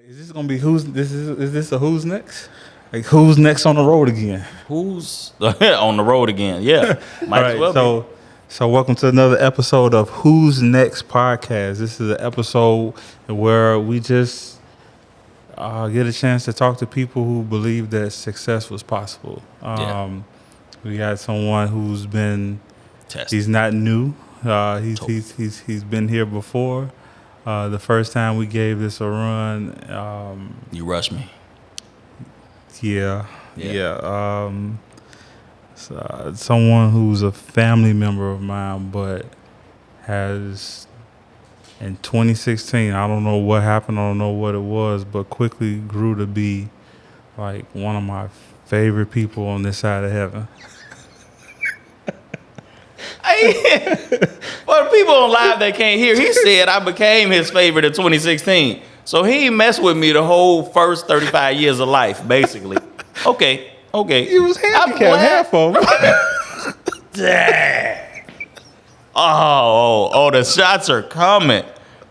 Is this gonna be is this a who's next? Like who's next on the road again? Who's on the road again? Yeah, might as well be. So welcome to another episode of Who's Next podcast. This is an episode where we just get a chance to talk to people who believe that success was possible. We got someone who's been Tested. He's not new. He's been here before. The first time we gave this a run, You rushed me. Yeah. Someone who's a family member of mine, but has in 2016, I don't know what happened, I don't know what it was, but quickly grew to be like one of my favorite people on this side of heaven. For the people on live that can't hear, he said I became his favorite in 2016. So he ain't messed with me the whole first 35 years of life, basically. Okay. He was handicapped half of him. Dang. Oh, the shots are coming.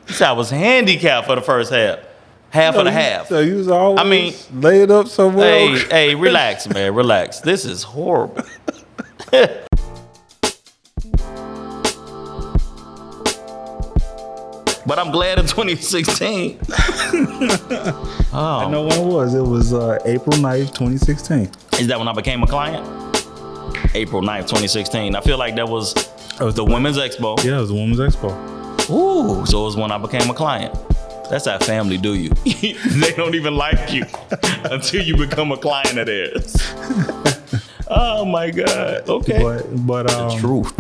He said I was handicapped for the first half. Half of the half. So you was always laid up somewhere. Hey, relax, man, relax. This is horrible. But I'm glad in 2016. I know when it was. It was April 9th, 2016. Is that when I became a client? April 9th, 2016. I feel like that was the Women's Expo. Yeah, it was the Women's Expo. Ooh, so it was when I became a client. That's how family do you. They don't even like you until you become a client of theirs. Oh my God. Okay. But the truth.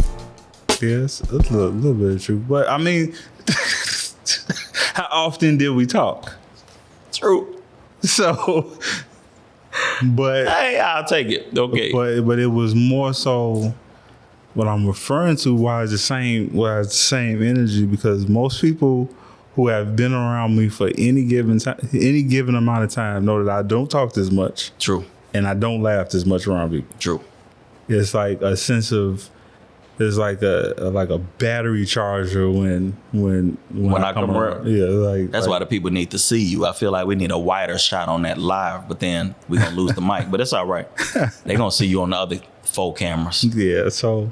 Yes, a little bit of truth. But I mean, how often did we talk? True. So, but hey, I'll take it. Okay. But it was more so what I'm referring to. Why it's the same energy, because most people who have been around me for any given amount of time know that I don't talk this much. True. And I don't laugh this much around people. True. It's like a sense of. It's like a battery charger when I come around. Yeah, that's why the people need to see you. I feel like we need a wider shot on that live, but then we're gonna lose the mic. But it's all right. They're gonna see you on the other 4 cameras. Yeah, so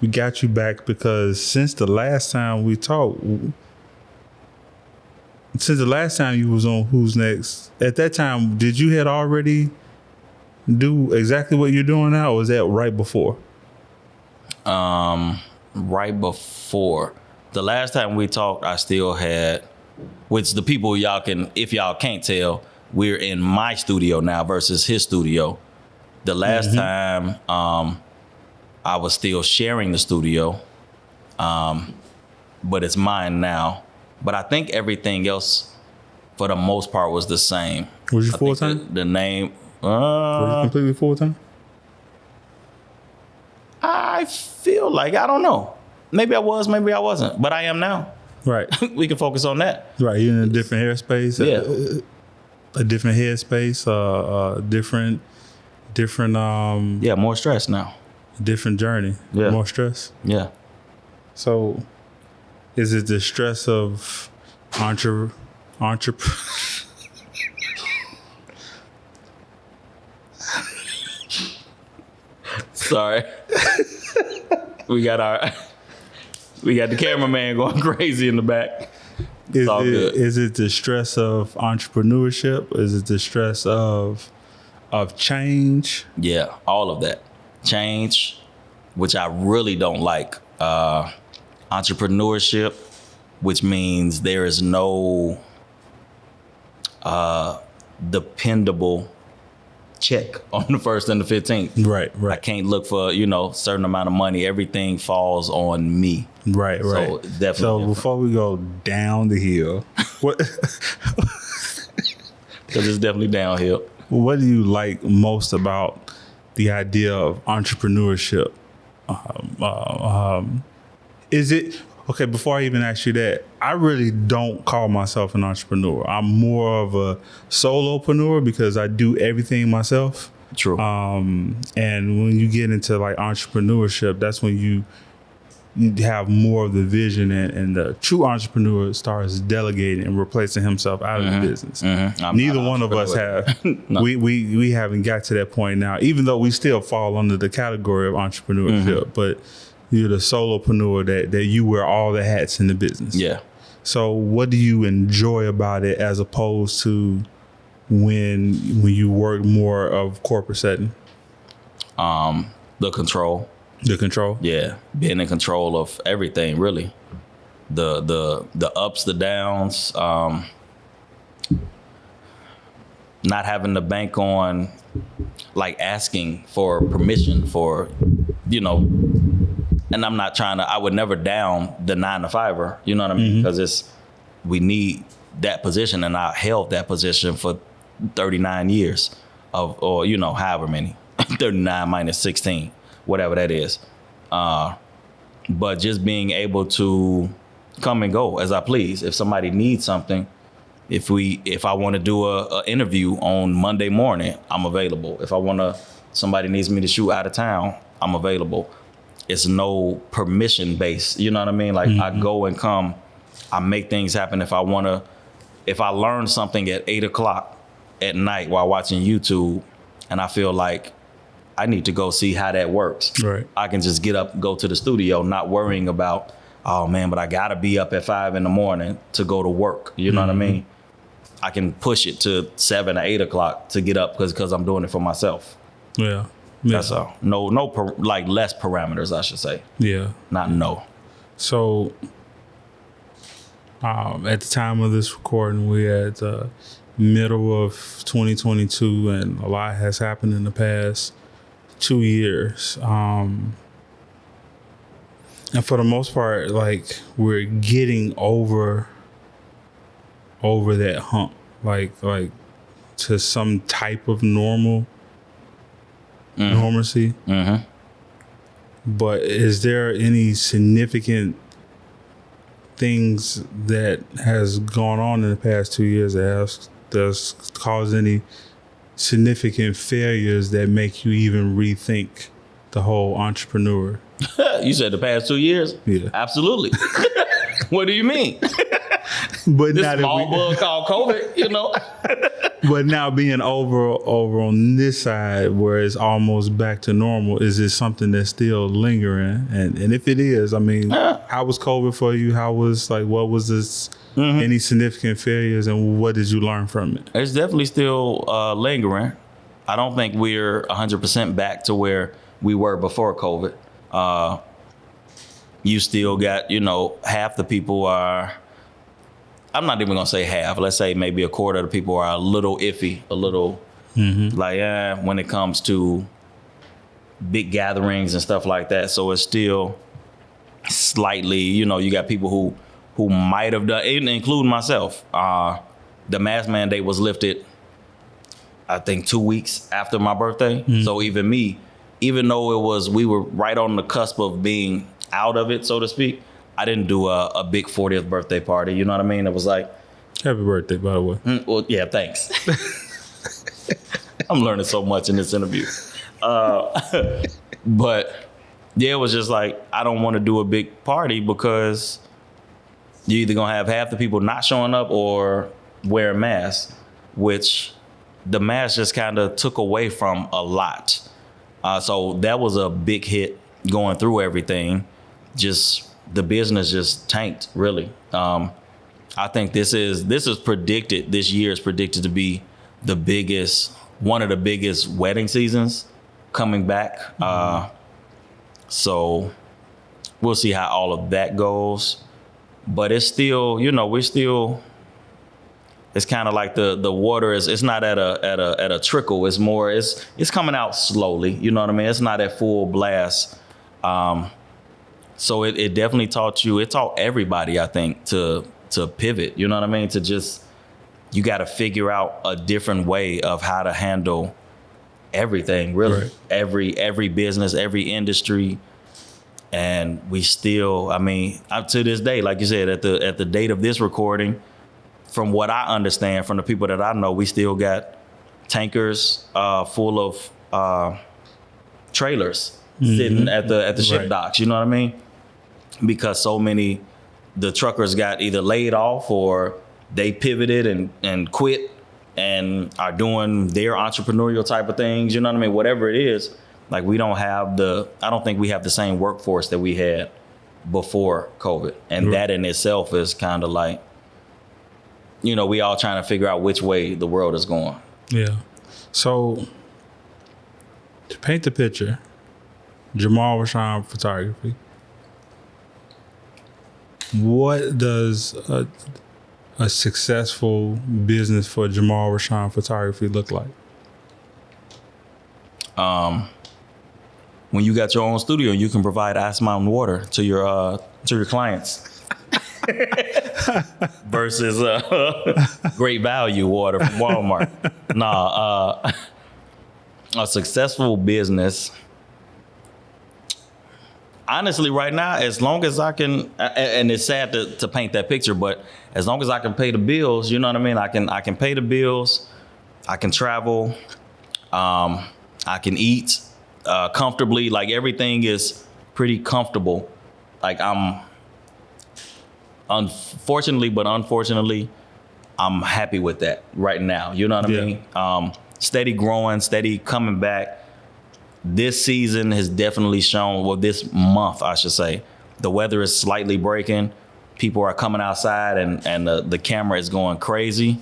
we got you back because since the last time we talked, since the last time you was on Who's Next, at that time, did you had already do exactly what you're doing now, or was that right before? Right before. The last time we talked, I still had, which the people if y'all can't tell, we're in my studio now versus his studio. The last time I was still sharing the studio, but it's mine now. But I think everything else, for the most part, was the same. Was you full time? The name. Were you completely full time? I feel like, I don't know. Maybe I was, maybe I wasn't, but I am now. Right. We can focus on that. Right. You're in a different headspace. Yeah. A different headspace. Different. Yeah, more stress now. Different journey. Yeah. More stress. Yeah. So, is it the stress of Sorry. we got the cameraman going crazy in the back. Is it the stress of entrepreneurship? Is it the stress of change? Yeah, all of that. Change, which I really don't like. Entrepreneurship, which means there is no dependable check on the 1st and the 15th. Right. I can't look for, certain amount of money. Everything falls on me. Right. So definitely. So before we go down the hill, what? Because it's definitely downhill. What do you like most about the idea of entrepreneurship? Is it okay? Before I even ask you that, I really don't call myself an entrepreneur. I'm more of a solopreneur because I do everything myself. True. And when you get into like entrepreneurship, that's when you have more of the vision, and the true entrepreneur starts delegating and replacing himself out of the business. Neither one of us have. No. We haven't got to that point now, even though we still fall under the category of entrepreneurship. But you're the solopreneur that you wear all the hats in the business. Yeah. So what do you enjoy about it as opposed to when you work more of corporate setting? The control. The control? Yeah, being in control of everything, really. The ups, the downs, not having to bank on like asking for permission for, and I'm not I would never down the 9-to-5er, you know what I mean? Because we need that position, and I held that position for 39 years or however many, 39 minus 16. Whatever that is. But just being able to come and go as I please. If somebody needs something, if I want to do a interview on Monday morning, I'm available. If somebody needs me to shoot out of town, I'm available. It's no permission based. You know what I mean? Like I go and come, I make things happen. If I learn something at 8:00 at night while watching YouTube, and I feel like I need to go see how that works. Right. I can just get up, go to the studio, not worrying about, oh man, but I gotta be up at 5 a.m. to go to work. You know what I mean? I can push it to 7 or 8:00 to get up because I'm doing it for myself. Yeah. That's all. Like less parameters, I should say. Yeah. Not no. So at the time of this recording, we're at the middle of 2022, and a lot has happened in the past 2 years. And for the most part, like we're getting over that hump, like to some type of normalcy. But is there any significant things that has gone on in the past 2 years that's caused any significant failures that make you even rethink the whole entrepreneur? You said the past 2 years? Yeah. Absolutely. What do you mean? But This now small bug called COVID, But now being over on this side where it's almost back to normal, is it something that's still lingering? And if it is, I mean, how was COVID for you? What was this? Any significant failures, and what did you learn from it? It's definitely still lingering. I don't think we're 100% back to where we were before COVID. You still got, half the people are, I'm not even gonna say half, let's say maybe a quarter of the people are a little iffy, a little when it comes to big gatherings and stuff like that. So it's still slightly, you got people who might have done, including myself. The mask mandate was lifted, I think 2 weeks after my birthday. So even me, even though we were right on the cusp of being out of it, so to speak, I didn't do a big 40th birthday party. You know what I mean? It was like, happy birthday, by the way. Well, yeah, thanks. I'm learning so much in this interview. But yeah, it was just like, I don't want to do a big party because you're either gonna have half the people not showing up or wearing masks, which the mask just kind of took away from a lot. So that was a big hit going through everything. Just the business just tanked, really. I think this year is predicted to be one of the biggest wedding seasons coming back. So we'll see how all of that goes. But it's still, it's kind of like the water it's not at a trickle. It's more, it's coming out slowly. You know what I mean? It's not at full blast. So it definitely taught everybody, I think, to pivot. You know what I mean? To just, you got to figure out a different way of how to handle everything, really. Right. Every business, every industry. And we still, up to this day, like you said, at the date of this recording, from what I understand from the people that I know, we still got tankers full of trailers sitting at the ship docks. You know what I mean? because so many, the truckers got either laid off or they pivoted and quit and are doing their entrepreneurial type of things. You know what I mean? Whatever it is, like I don't think we have the same workforce that we had before COVID. And that in itself is kind of like, you know, we all trying to figure out which way the world is going. Yeah. So to paint the picture, Jamaal Raushan Photography, what does a successful business for Jamaal Raushan Photography look like? When you got your own studio, you can provide ice mountain water to your clients. Versus great value water from Walmart. A successful business, honestly, right now, as long as I can, and it's sad to paint that picture, but as long as I can pay the bills, you know what I mean? I can pay the bills, I can travel, I can eat comfortably. Like everything is pretty comfortable. Like unfortunately, I'm happy with that right now. You know what I mean? Steady growing, steady coming back. This season has definitely shown, well, this month, I should say, the weather is slightly breaking. People are coming outside and the camera is going crazy.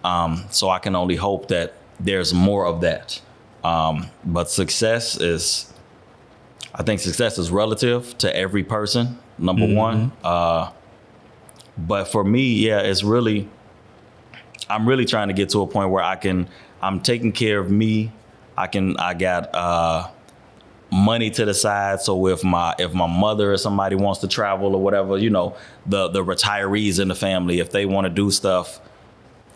So I can only hope that there's more of that. But I think success is relative to every person, number one. But for me, it's really, I'm really trying to get to a point where I'm taking care of me. I got money to the side. So if my mother or somebody wants to travel or whatever, you know, the retirees in the family, if they want to do stuff,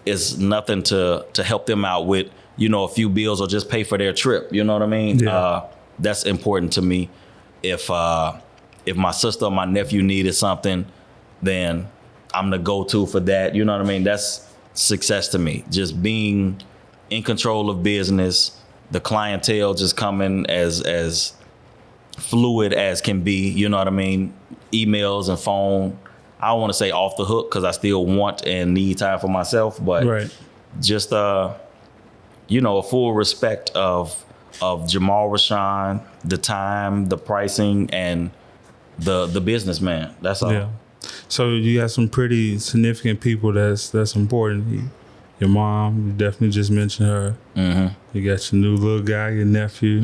it's nothing to help them out with, you know, a few bills or just pay for their trip. You know what I mean? Yeah. That's important to me. If my sister or my nephew needed something, then I'm the go-to for that. You know what I mean? That's success to me. Just being in control of business, the clientele just coming as fluid as can be. You know what I mean? Emails and phone. I don't want to say off the hook because I still want and need time for myself, but just you know, a full respect of Jamaal Raushan, the time, the pricing, and the businessman. That's all. Yeah. So you got some pretty significant people that's important. Your mom, you definitely just mentioned her. You got your new little guy, your nephew,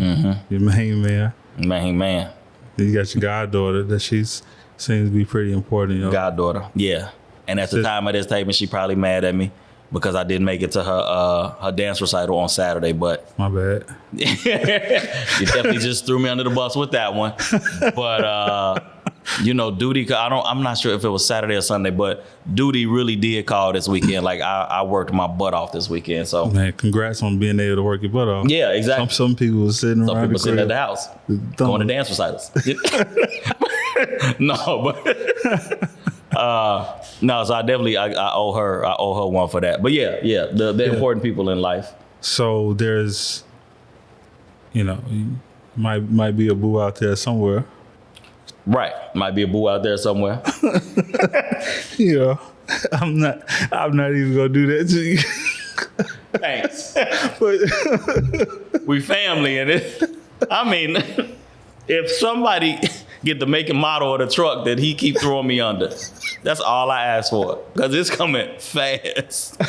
your main man. Main man. Then you got your goddaughter that seems to be pretty important. You know? Goddaughter, yeah. And at the time of this taping, she probably mad at me because I didn't make it to her dance recital on Saturday. But my bad. You definitely just threw me under the bus with that one. But you know, Duty, I'm not sure if it was Saturday or Sunday, but Duty really did call this weekend. Like I worked my butt off this weekend. So man, congrats on being able to work your butt off. Yeah, exactly. Some people were sitting around. Some people sitting at the house going to dance recitals. No, but no. So I owe her one for that. But yeah, the important people in life. So there's, you know, might be a boo out there somewhere. Right. Might be a boo out there somewhere. Yeah. I'm not even gonna do that to you. Thanks. But we family in it. I mean, if somebody get the make and model of the truck that he keep throwing me under, that's all I ask for. Because it's coming fast.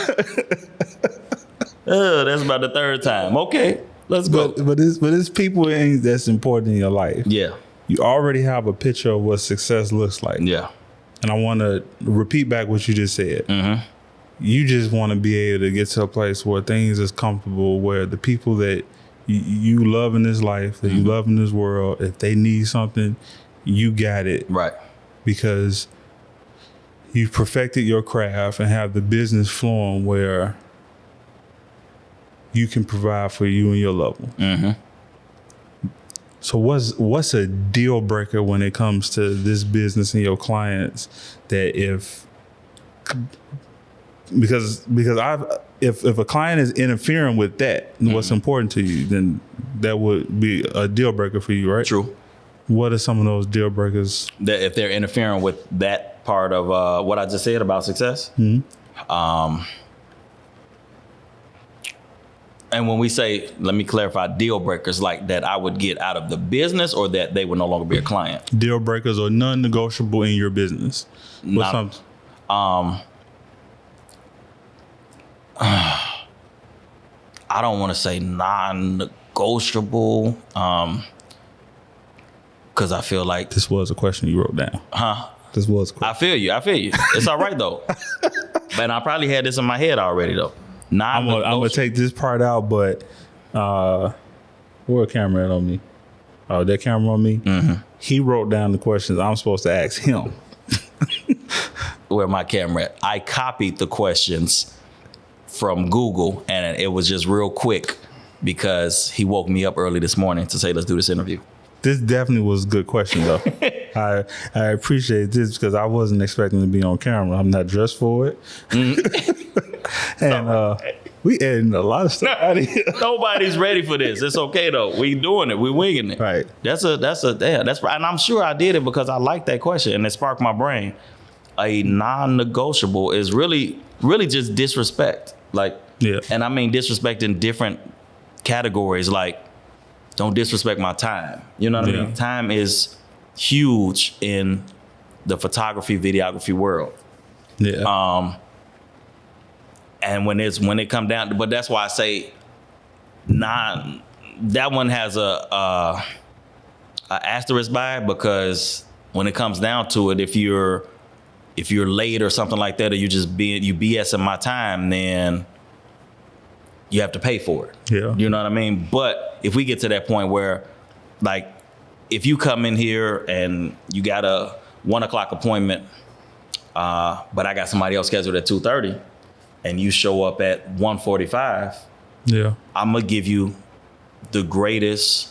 That's about the third time. Okay, let's go. But it's people that's important in your life. Yeah. You already have a picture of what success looks like. Yeah. And I want to repeat back what you just said. You just want to be able to get to a place where things is comfortable, where the people that you love in this life, that you love in this world, if they need something, you got it. Right. Because you've perfected your craft and have the business flowing where you can provide for you and your loved one. So what's a deal breaker when it comes to this business and your clients, that if a client is interfering with that, what's important to you, then that would be a deal breaker for you, right? True. What are some of those deal breakers? That if they're interfering with that part of what I just said about success. And when we say, let me clarify, deal breakers, like that I would get out of the business or that they would no longer be a client. Deal breakers or non-negotiable in your business. I don't want to say non-negotiable, because I feel like this was a question you wrote down. This was a question. I feel you. It's all right though. But I probably had this in my head already though. I'm gonna take this part out, but where a camera at on me? Oh, that camera on me? Mm-hmm. He wrote down the questions I'm supposed to ask him. Where my camera at? I copied the questions from Google and it was just real quick because he woke me up early this morning to say, let's do this interview. This definitely was a good question though. I appreciate this because I wasn't expecting to be on camera. I'm not dressed for it. And we adding a lot of stuff out of here. Nobody's ready for this. It's okay though. We doing it. We winging it. Right. That's right. And I'm sure I did it because I like that question and it sparked my brain. A non-negotiable is really just disrespect. Like, yeah. And I mean disrespect in different categories. Like, don't disrespect my time. You know what I mean? Time is huge in the photography, videography world. Yeah. And when it come down to, but that's why I say that one has a asterisk by it, because when it comes down to it, if you're late or something like that, or you BSing my time, then you have to pay for it. Yeah. You know what I mean? But if we get to that point where, like, if you come in here and you got a 1:00 appointment, but I got somebody else scheduled at 2:30, and you show up at 1:45, yeah, I'm gonna give you the greatest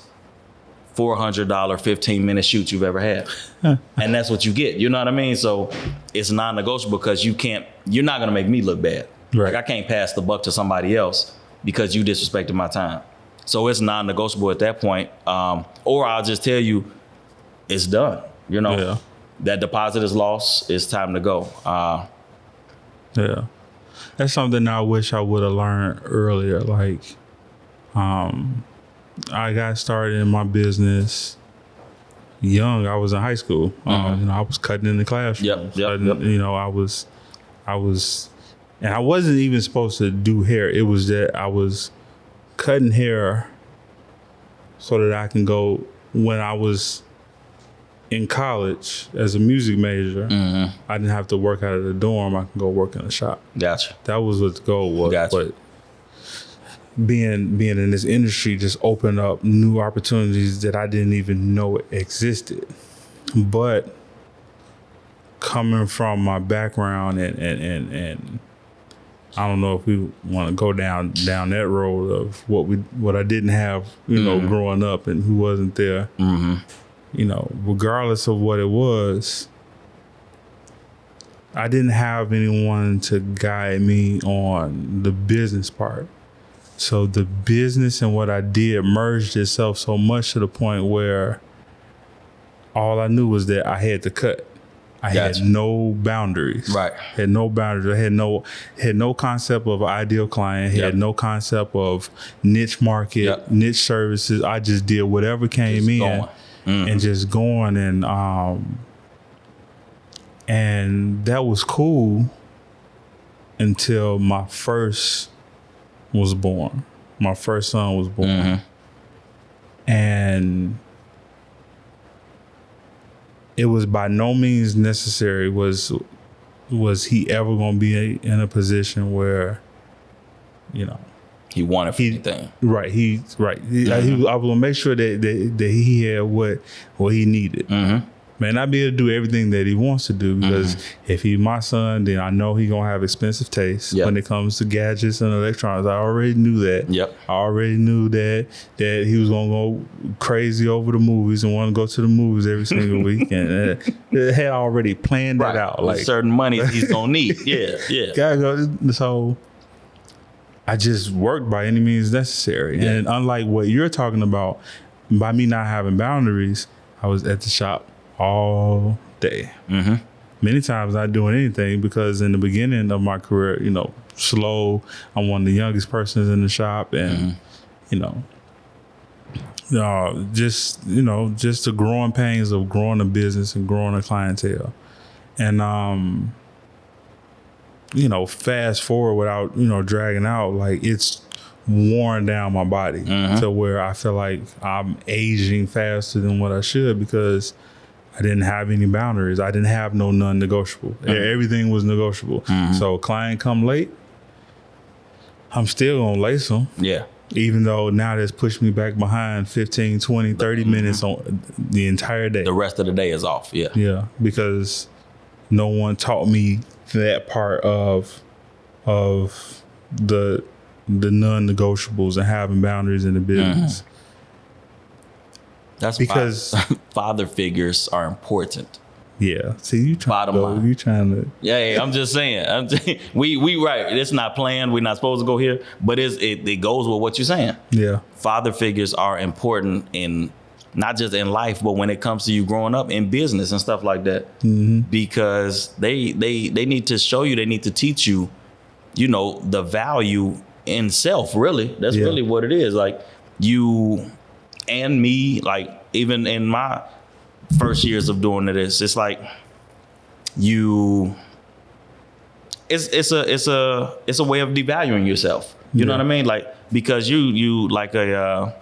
$400 15-minute shoot you've ever had. And that's what you get. You know what I mean? So it's non-negotiable because you're not gonna make me look bad. Right. Like, I can't pass the buck to somebody else because you disrespected my time. So it's non-negotiable at that point. Or I'll just tell you, it's done. You know, yeah. That deposit is lost. It's time to go. Yeah. That's something I wish I would have learned earlier. Like, I got started in my business young. I was in high school. I was cutting in the classroom. Yep. You know, I was, and I wasn't even supposed to do hair. It was that I was cutting hair so that I can go, when I was in college as a music major, I didn't have to work out of the dorm. I can go work in the shop. Gotcha. That was what the goal was. Gotcha. But being in this industry just opened up new opportunities that I didn't even know existed. But coming from my background and I don't know if we want to go down that road of what I didn't have, you know, growing up and who wasn't there. You know, regardless of what it was, I didn't have anyone to guide me on the business part. So the business and what I did merged itself so much to the point where all I knew was that I had to cut. I had no boundaries. Right. Had no boundaries. I had no concept of ideal client. Had no concept of niche market, niche services. I just did whatever came in and just going, and that was cool until my first was born. My first son was born. And it was by no means necessary was he ever going to be in a position where, you know, he wanted anything. Right. I was going to make sure that he had what he needed. May not be able to do everything that he wants to do, because if he's my son, then I know he's going to have expensive taste when it comes to gadgets and electronics. I already knew that. I already knew that he was going to go crazy over the movies and want to go to the movies every single week. And had already planned that out. Like certain money he's going to need. Gotta go. So I just worked by any means necessary. And unlike what you're talking about, by me not having boundaries, I was at the shop all day. Mm-hmm. Many times not doing anything because in the beginning of my career, slow. I'm one of the youngest persons in the shop, and just the growing pains of growing a business and growing a clientele, and fast forward without dragging out, like it's worn down my body to where I feel like I'm aging faster than what I should because I didn't have any boundaries. I didn't have no non-negotiable. Everything was negotiable. So a client come late, I'm still gonna lace them. Yeah. Even though now that's pushed me back behind 15, 20, 30 minutes on the entire day. The rest of the day is off. Yeah. Yeah, because no one taught me that part of the non-negotiables and having boundaries in the business. That's because father figures are important. Yeah. See, you trying Bottom line. You trying to. Yeah, I'm just saying. We right. It's not planned. We're not supposed to go here, but it goes with what you're saying. Yeah. Father figures are important in not just in life, but when it comes to you growing up in business and stuff like that, because they need to show you, they need to teach you, the value in self. Really, that's really what it is. Like you and me, like even in my first years of doing this, it's like it's a way of devaluing yourself. You know what I mean? Like because you like a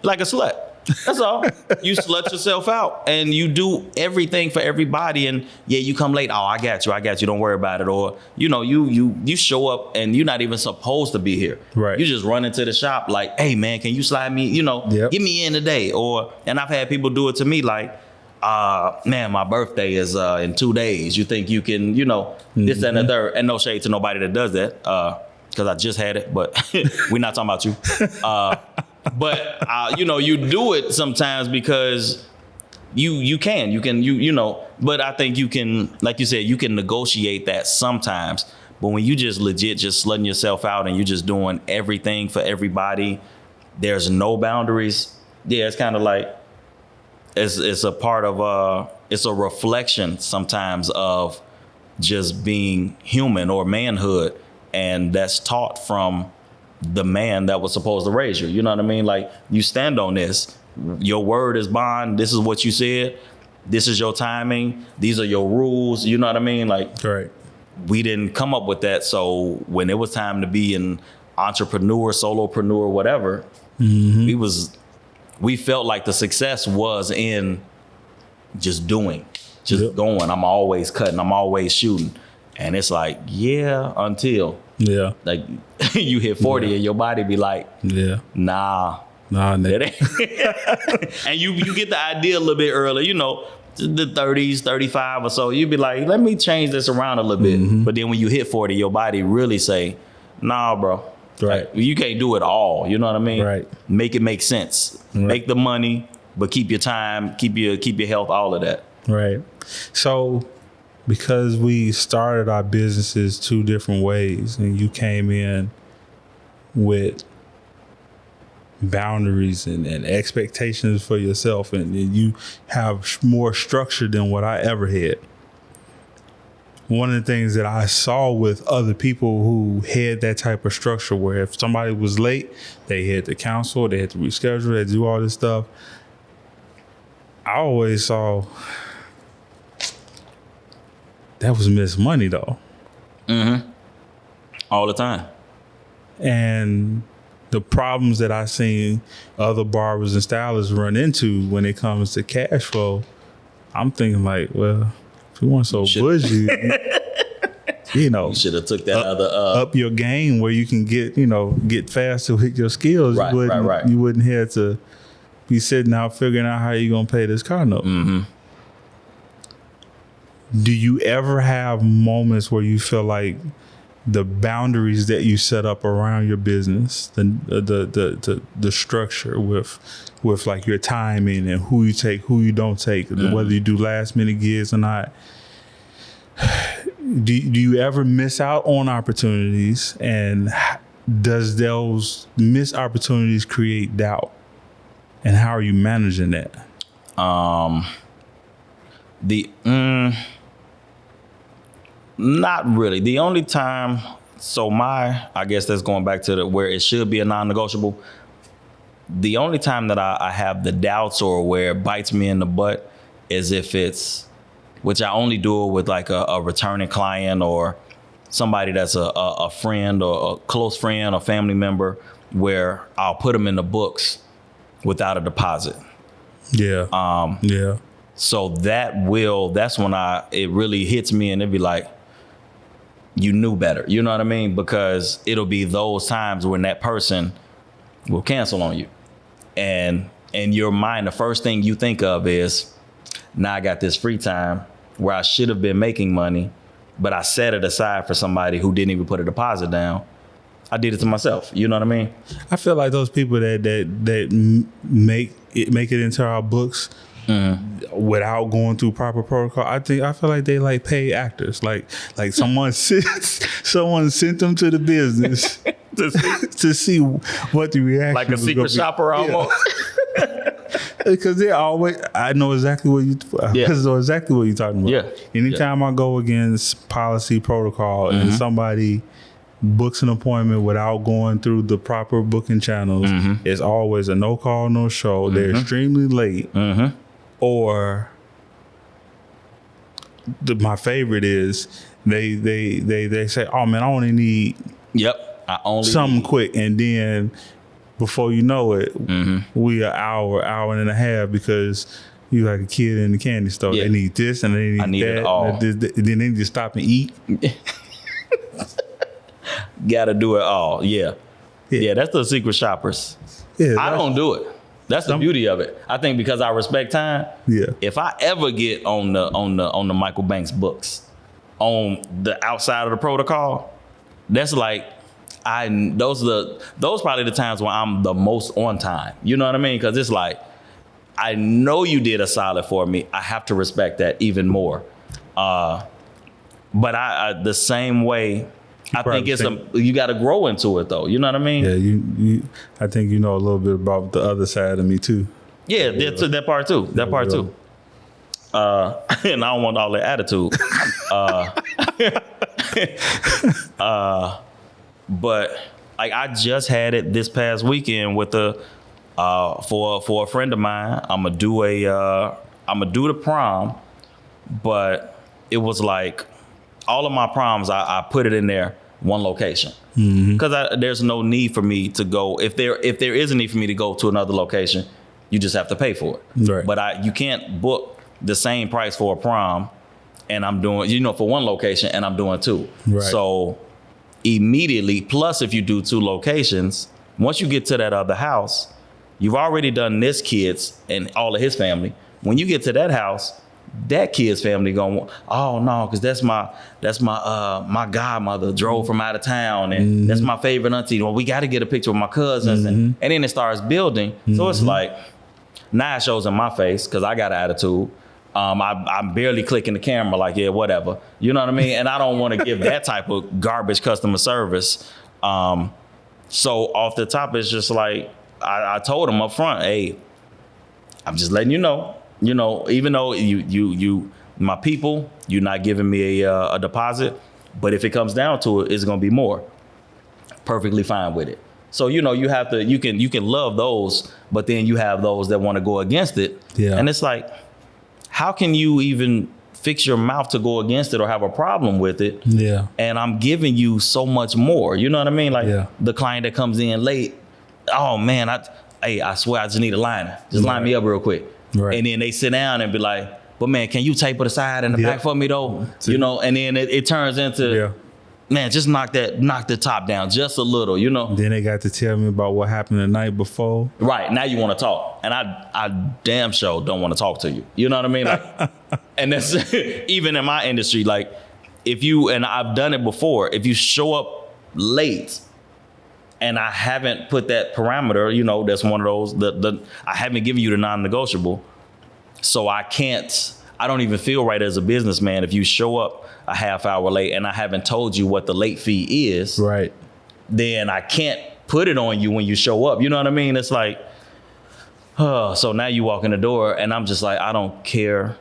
like a slut. That's all. You slut yourself out and you do everything for everybody. And you come late. Oh, I got you. Don't worry about it. Or, you show up and you're not even supposed to be here. Right. You just run into the shop like, hey man, can you slide me, get me in today? And I've had people do it to me like, man, my birthday is in 2 days. You think you can, this and the third. And no shade to nobody that does that. Cause I just had it, but we're not talking about you. But you do it sometimes because you can, but I think you can, like you said, you can negotiate that sometimes. But when you just legit just slutting yourself out and you're just doing everything for everybody, there's no boundaries. Yeah, it's kind of like it's a part of it's a reflection sometimes of just being human or manhood, and that's taught from the man that was supposed to raise you. You know what I mean? Like you stand on this. Your word is bond. This is what you said. This is your timing. These are your rules. You know what I mean? Like right. We didn't come up with that. So when it was time to be an entrepreneur, solopreneur, whatever, we felt like the success was in just doing, going. I'm always cutting. I'm always shooting. And it's like, until like you hit 40 and your body be like, nah, nigga. And you get the idea a little bit early, the 30s, 35 or so. You'd be like, let me change this around a little bit. But then when you hit 40, your body really say, nah, bro. Right. Like, you can't do it all. You know what I mean? Right. Make it make sense. Right. Make the money, but keep your time, keep your health, all of that. Right. So because we started our businesses 2 different ways and you came in with boundaries and expectations for yourself and you have more structure than what I ever had. One of the things that I saw with other people who had that type of structure where if somebody was late, they had to counsel, they had to reschedule, they had to do all this stuff. I always saw that was missed money though. All the time. And the problems that I seen other barbers and stylists run into when it comes to cash flow, I'm thinking like, well, if you weren't so bougie, you should have took that up your game where you can get faster with your skills. Right, right. You wouldn't have to be sitting out figuring out how you're gonna pay this car note. Do you ever have moments where you feel like the boundaries that you set up around your business, the structure with like your timing and who you take, who you don't take, whether you do last minute gigs or not, do you ever miss out on opportunities, and does those missed opportunities create doubt, and how are you managing that? Not really. The only time, I guess that's going back to where it should be a non-negotiable. The only time that I have the doubts or where it bites me in the butt is if it's, which I only do it with like a returning client or somebody that's a friend or a close friend or family member, where I'll put them in the books without a deposit. Yeah. Yeah. So that's when it really hits me, and it'd be like, you knew better. You know what I mean? Because it'll be those times when that person will cancel on you. And in your mind, the first thing you think of is, now I got this free time where I should have been making money, but I set it aside for somebody who didn't even put a deposit down. I did it to myself. You know what I mean? I feel like those people that make it into our books without going through proper protocol, I feel like they like paid actors. Like someone sent them to the business to see what the reaction like a secret shopper almost. Because they're always, I know exactly what you're talking about. Yeah. Anytime I go against policy protocol and somebody books an appointment without going through the proper booking channels, it's always a no call, no show. They're extremely late. Or my favorite is they say, oh man, I only need something quick, and then before you know it, we an hour and a half, because you like a kid in the candy store. They need this and they need that. It all. Then they need to stop and eat. Gotta do it all. Yeah, that's the secret shoppers. Yeah, I don't do it. That's the beauty of it. I think because I respect time. Yeah. If I ever get on the Michael Banks books, on the outside of the protocol, that's like, those probably the times when I'm the most on time. You know what I mean? Because it's like, I know you did a solid for me. I have to respect that even more. But I the same way. I think you got to grow into it though. You know what I mean? Yeah, I think you know a little bit about the other side of me too. Yeah, that part too. That part too. And I don't want all that attitude. But like, I just had it this past weekend with for a friend of mine. I'm gonna do the prom, but it was like, all of my proms, I put it in there one location, because there's no need for me to go. If there is a need for me to go to another location, you just have to pay for it. Right. But you can't book the same price for a prom, and I'm doing, for one location, and I'm doing two. Right. So immediately, plus if you do two locations, once you get to that other house, you've already done this kid's and all of his family. When you get to that house, that kid's family going, oh no, because that's my godmother drove from out of town, and that's my favorite auntie. Well, we got to get a picture of my cousins, and then it starts building. So it's like, now it shows in my face because I got an attitude. I'm barely clicking the camera, like, yeah, whatever. You know what I mean? And I don't want to give that type of garbage customer service. So off the top, it's just like, I told him up front, hey, I'm just letting you know. Even though you my people, you're not giving me a deposit, but if it comes down to it, it's gonna be more. Perfectly fine with it. So you have to, you can love those, but then you have those that want to go against it. Yeah. And it's like, how can you even fix your mouth to go against it or have a problem with it? Yeah. And I'm giving you so much more. You know what I mean? Like the client that comes in late, oh man, I swear I just need a liner. Just line me up real quick. Right. And then they sit down and be like, but man, can you taper the side and the back for me though? And then it turns into, man, just knock the top down just a little, Then they got to tell me about what happened the night before. Right, now you want to talk. And I damn sure don't want to talk to you. You know what I mean? Like, and that's even in my industry, like and I've done it before, if you show up late, and I haven't put that parameter, that's one of those, I haven't given you the non-negotiable. So I don't even feel right as a businessman if you show up a half hour late and I haven't told you what the late fee is. Right. Then I can't put it on you when you show up. You know what I mean? It's like, So now you walk in the door and I'm just like, I don't care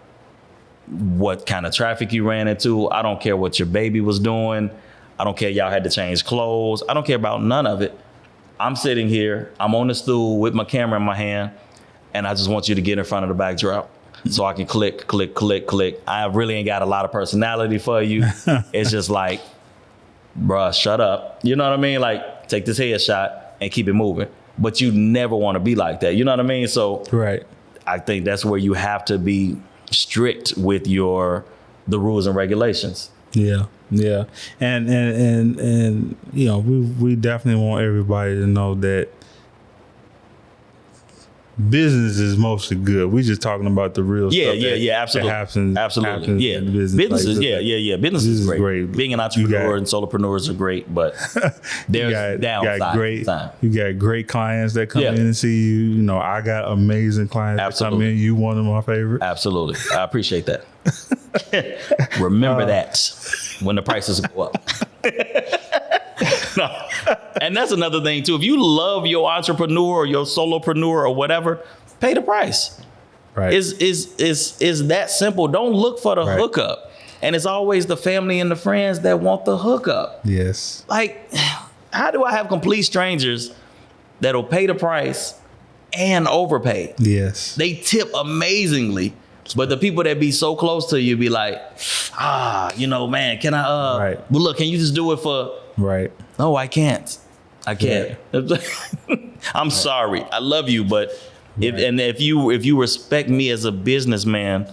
what kind of traffic you ran into. I don't care what your baby was doing. I don't care y'all had to change clothes. I don't care about none of it. I'm sitting here, I'm on the stool with my camera in my hand, and I just want you to get in front of the backdrop so I can click, click, click, click. I really ain't got a lot of personality for you. It's just like, bruh, shut up. You know what I mean? Like, take this headshot and keep it moving. But you never want to be like that. You know what I mean? So Right. I think that's where you have to be strict with the rules and regulations. Yeah, yeah, and you know, we definitely want everybody to know that business is mostly good. We just talking about the real stuff. Absolutely, happens yeah. in business. Business like, is Business is great. Being an entrepreneur and solopreneurs are great, but there's downside. You got great clients that come in and see you. You know, I got amazing clients that come in. You one of my favorites. Absolutely, I appreciate that. Remember that when the prices go up. No. And that's another thing too. If you love your entrepreneur or your solopreneur or whatever, pay the price. Right. Is that simple. Don't look for the hookup. And it's always the family and the friends that want the hookup. Yes. Like, how do I have complete strangers that'll pay the price and overpay? Yes. They tip amazingly. But the people that be so close to you be like, man, can I, well, look, can you just do it for, no, I can't. I can't. I'm sorry. I love you, but if you respect me as a businessman,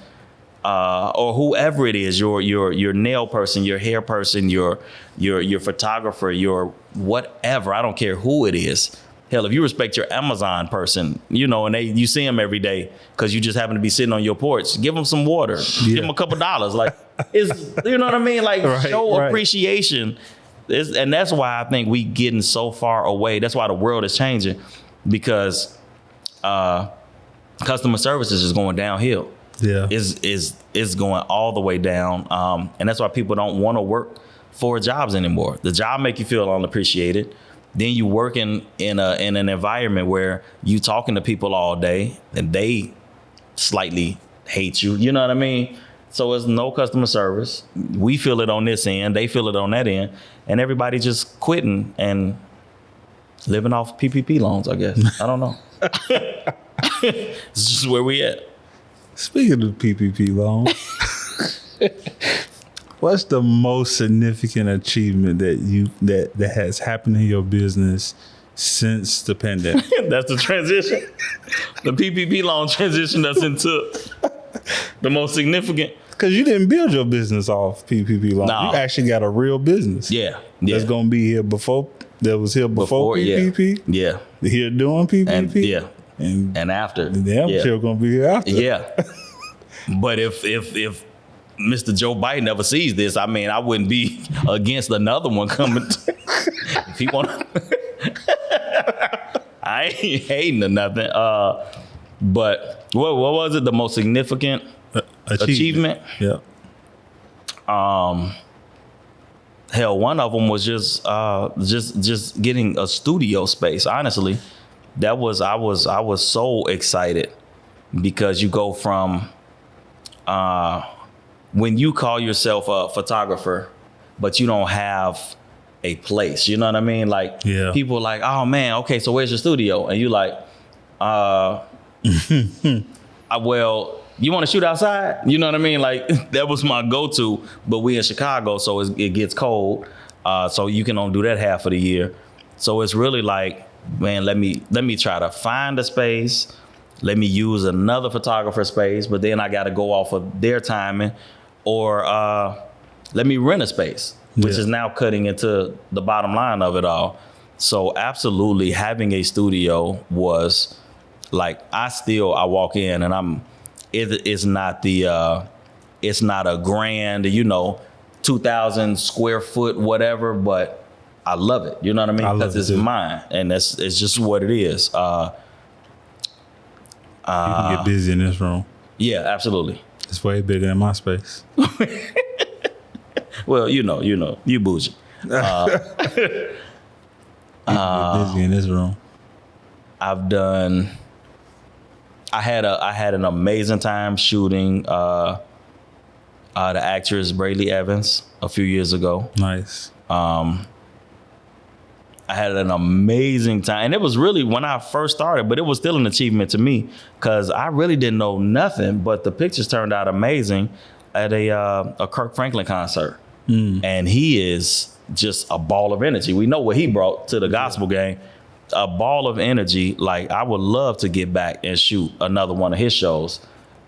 or whoever it is, your nail person, your hair person, your photographer, your whatever, I don't care who it is. Hell, if you respect your Amazon person, and you see them every day because you just happen to be sitting on your porch, give them some water, give them a couple dollars. Like, you know what I mean? Like, show appreciation. And that's why I think we getting so far away. That's why the world is changing, because customer service is just going downhill. Yeah, is going all the way down. And that's why people don't want to work for jobs anymore. The job make you feel unappreciated. Then you work in an environment where you talking to people all day and they slightly hate you. You know what I mean? So it's no customer service. We feel it on this end. They feel it on that end. And everybody just quitting and living off PPP loans, I guess. I don't know. It's just where we at. Speaking of PPP loans, what's the most significant achievement that has happened in your business since the pandemic? That's the transition. The PPP loan transition us into the most significant. Because you didn't build your business off PPP loan. No. You actually got a real business. Yeah. That's going to be here before. That was here before PPP. Yeah. Here doing PPP. And after. Damn sure going to be here after. Yeah. But if Mr. Joe Biden ever sees this, I mean, I wouldn't be against another one coming. If he want I ain't hating or nothing. But what was it? The most significant achievement? Yeah. Hell, one of them was just getting a studio space. Honestly, I was so excited, because you go from when you call yourself a photographer, but you don't have a place, you know what I mean? Like, people are like, oh man, okay, so where's your studio? And you like, well, you want to shoot outside? You know what I mean? Like, that was my go-to, but we in Chicago, so it gets cold. So you can only do that half of the year. So it's really like, man, let me try to find a space. Let me use another photographer space, but then I got to go off of their timing, or let me rent a space, which is now cutting into the bottom line of it all. So absolutely, having a studio was like, I walk in and it's not a grand, 2,000 square foot, whatever, but I love it. You know what I mean? Because it's mine, and it's just what it is. You can get busy in this room. Yeah, absolutely. It's way bigger than my space. Well, you bougie. You can get busy in this room. I've done I had an amazing time shooting the actress Brayley Evans a few years ago. Nice. I had an amazing time. And it was really when I first started, but it was still an achievement to me because I really didn't know nothing, but the pictures turned out amazing at a Kirk Franklin concert. And he is just a ball of energy. We know what he brought to the gospel game. A ball of energy. Like, I would love to get back and shoot another one of his shows.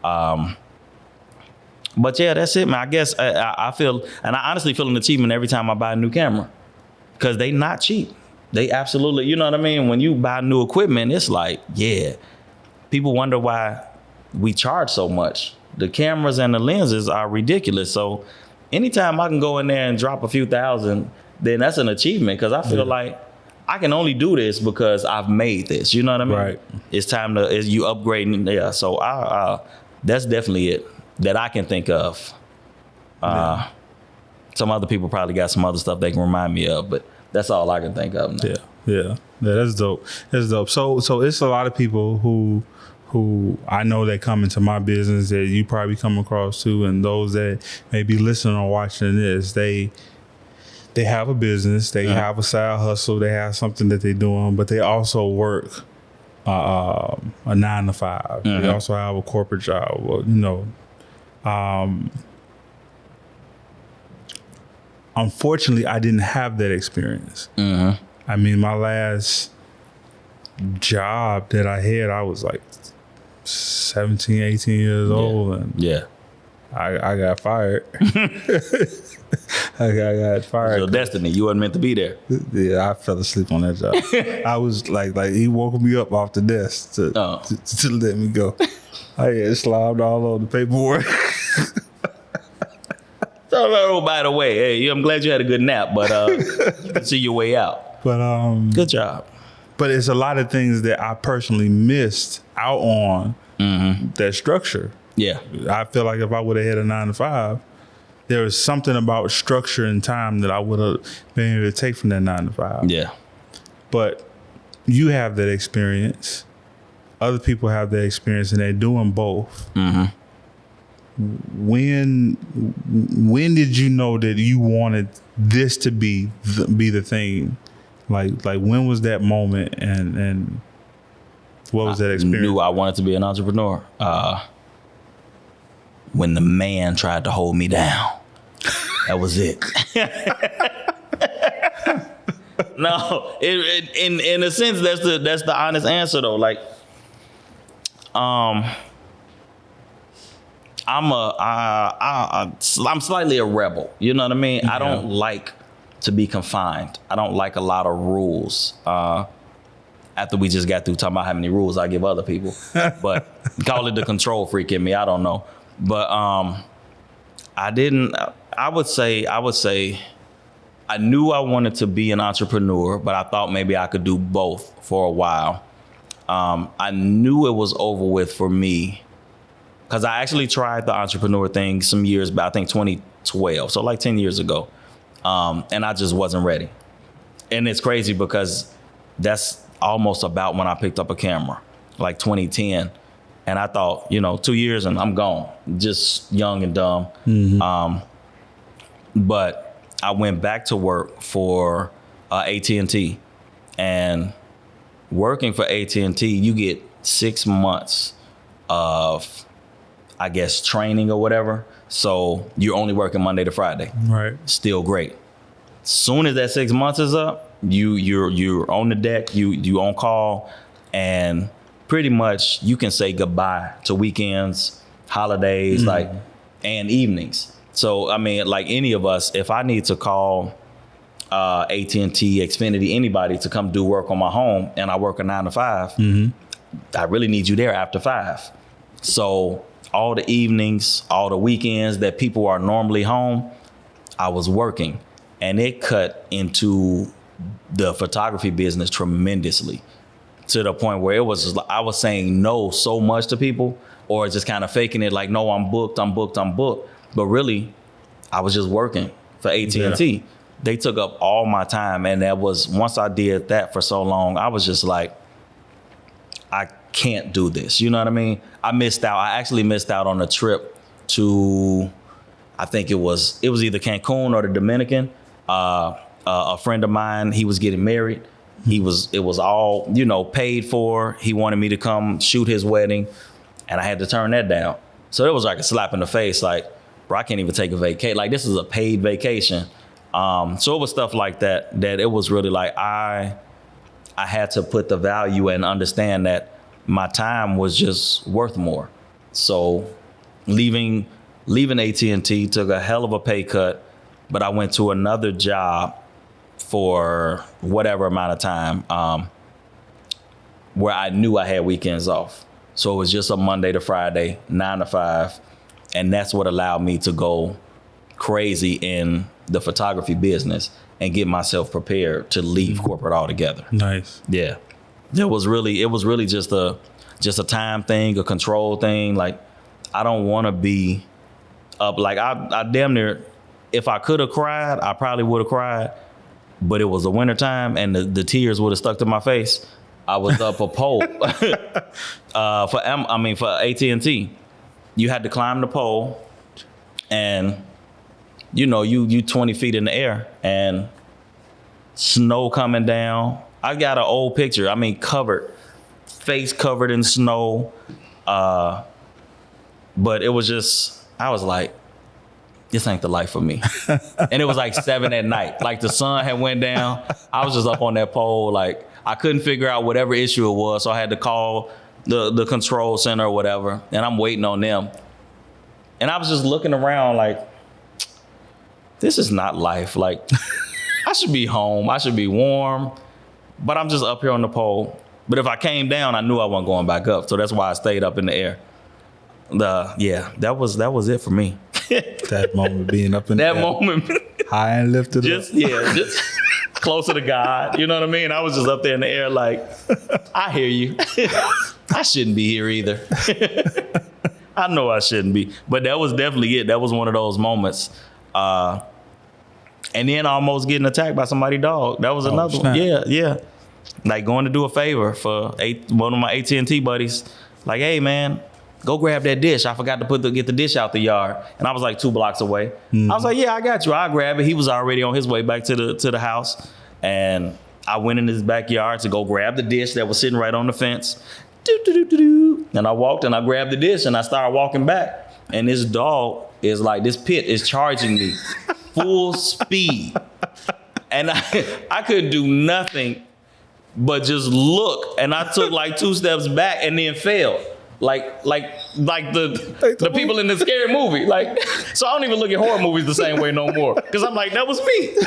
But yeah, that's it, man. I guess I feel, and I honestly feel an achievement every time I buy a new camera because they not cheap. They absolutely, you know what I mean? When you buy new equipment, it's like, yeah, people wonder why we charge so much. The cameras and the lenses are ridiculous. So anytime I can go in there and drop a few thousand, then that's an achievement because I feel like I can only do this because I've made this. You know what I mean? Right. It's time to, you upgrading. Yeah. So that's definitely it that I can think of. Some other people probably got some other stuff they can remind me of, but that's all I can think of now. Yeah. That's dope. So it's a lot of people who I know that come into my business that you probably come across too, and those that may be listening or watching this, they have a business, they have a side hustle, they have something that they're doing, but they also work a 9 to 5. They also have a corporate job. Unfortunately, I didn't have that experience. I mean, my last job that I had, I was like 17, 18 years old, and I got fired. I got fired. Your destiny. You wasn't meant to be there. Yeah, I fell asleep on that job. I was like he woke me up off the desk to let me go. I had slobbed all over the paperwork. So, by the way, hey, I'm glad you had a good nap, but you can see your way out. But good job. But it's a lot of things that I personally missed out on that structure. Yeah, I feel like if I would have had a 9 to 5, there was something about structure and time that I would have been able to take from that 9 to 5. Yeah, but you have that experience. Other people have that experience, and they're doing both. When did you know that you wanted this to be the thing? Like when was that moment, and what was that experience? I knew I wanted to be an entrepreneur. When the man tried to hold me down, that was it. No, in a sense, that's the honest answer though. Like, I'm slightly a rebel. You know what I mean? Yeah. I don't like to be confined. I don't like a lot of rules. After we just got through talking about how many rules I give other people, but call it the control freak in me. I don't know, but I didn't. I would say I knew I wanted to be an entrepreneur, but I thought maybe I could do both for a while. I knew it was over with for me. Because I actually tried the entrepreneur thing some years back, I think 2012, so like 10 years ago. And I just wasn't ready. And it's crazy because that's almost about when I picked up a camera, like 2010. And I thought, 2 years and I'm gone, just young and dumb. But I went back to work for AT&T. And working for AT&T, you get 6 months of, I guess, training or whatever. So you're only working Monday to Friday. Right. Still great. Soon as that 6 months is up, you're on the deck, you on call, and pretty much you can say goodbye to weekends, holidays, and evenings. So I mean, like any of us, if I need to call AT&T, Xfinity, anybody to come do work on my home, and I work a 9 to 5, I really need you there after 5. So all the evenings, all the weekends that people are normally home, I was working, and it cut into the photography business tremendously, to the point where it was just like I was saying no so much to people, or just kind of faking it like, no, I'm booked. But really, I was just working for AT&T. Yeah. They took up all my time, and that was, once I did that for so long, I was just like, I can't do this. You know what I mean? I actually missed out on a trip to, I think it was either Cancun or the Dominican. A friend of mine, he was getting married. It was all, paid for. He wanted me to come shoot his wedding, and I had to turn that down. So it was like a slap in the face, like, bro, I can't even take a vacation. Like, this is a paid vacation. So it was stuff like that it was really like I had to put the value and understand that my time was just worth more. So leaving AT&T, took a hell of a pay cut, but I went to another job for whatever amount of time where I knew I had weekends off. So it was just a Monday to Friday, 9 to 5. And that's what allowed me to go crazy in the photography business and get myself prepared to leave corporate altogether. Nice. Yeah. It was really just a time thing, a control thing. Like, I don't want to be up. Like, I damn near, if I could have cried, I probably would have cried. But it was the wintertime and the tears would have stuck to my face. I was up a pole for AT&T. You had to climb the pole, and you 20 feet in the air and snow coming down. I got an old picture. Face covered in snow. But it was just, I was like, this ain't the life for me. And it was like 7 at night. Like, the sun had went down. I was just up on that pole. Like, I couldn't figure out whatever issue it was. So I had to call the control center or whatever. And I'm waiting on them. And I was just looking around like, this is not life. Like, I should be home. I should be warm. But I'm just up here on the pole. But if I came down, I knew I wasn't going back up. So that's why I stayed up in the air. That was it for me. That moment being up in the air. That moment. High and lifted up. Just closer to God. You know what I mean? I was just up there in the air like, I hear you. I shouldn't be here either. I know I shouldn't be. But that was definitely it. That was one of those moments. And then almost getting attacked by somebody's dog. That was another one. Yeah. Like, going to do a favor for one of my AT&T buddies. Like, hey, man, go grab that dish. I forgot to get the dish out the yard. And I was like 2 blocks away. I was like, yeah, I got you. I'll grab it. He was already on his way back to the house. And I went in his backyard to go grab the dish that was sitting right on the fence. And I walked and I grabbed the dish and I started walking back. And this dog is like, this pit is charging me full speed. And I couldn't do nothing but just look. And I took like 2 steps back and then fell. Like the people in the scary movie. Like, so I don't even look at horror movies the same way no more. Cause I'm like, that was me.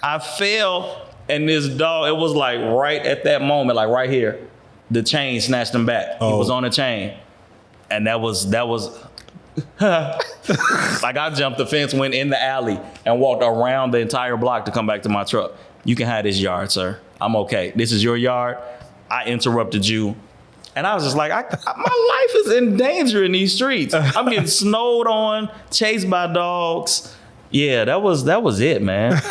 I fell, and this dog, it was like right at that moment, like right here, the chain snatched him back. Oh. He was on the chain. And that was like, I jumped the fence, went in the alley, and walked around the entire block to come back to my truck. You can have this yard, sir. I'm okay. This is your yard. I interrupted you. And I was just like, my life is in danger in these streets. I'm getting snowed on, chased by dogs. Yeah, that was it, man.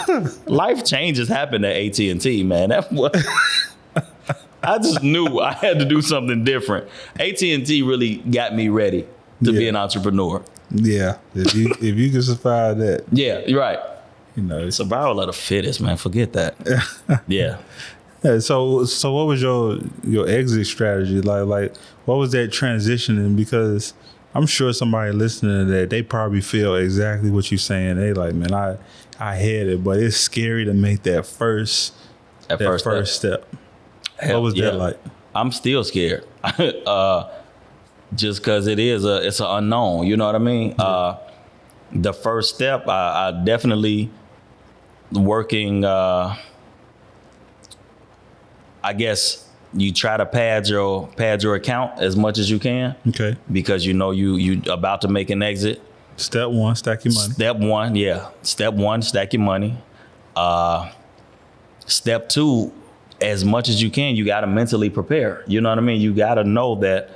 Life changes happen at AT&T, man. I just knew I had to do something different. AT&T really got me ready to be an entrepreneur. Yeah, if you can survive that. Yeah, you're right. Survival of the fittest, man. Forget that. Yeah. Yeah, so what was your exit strategy? Like what was that transitioning? Because I'm sure somebody listening to that, they probably feel exactly what you're saying. They like, man, I had it, but it's scary to make that first step. What was that like? I'm still scared. Just because it's an unknown. You know what I mean? Yeah. The first step, I definitely working. I guess you try to pad your account as much as you can. Okay. Because you about to make an exit. Step 1, stack your money. Step 1, yeah. Step 1, stack your money. Step 2, as much as you can, you got to mentally prepare. You know what I mean? You got to know that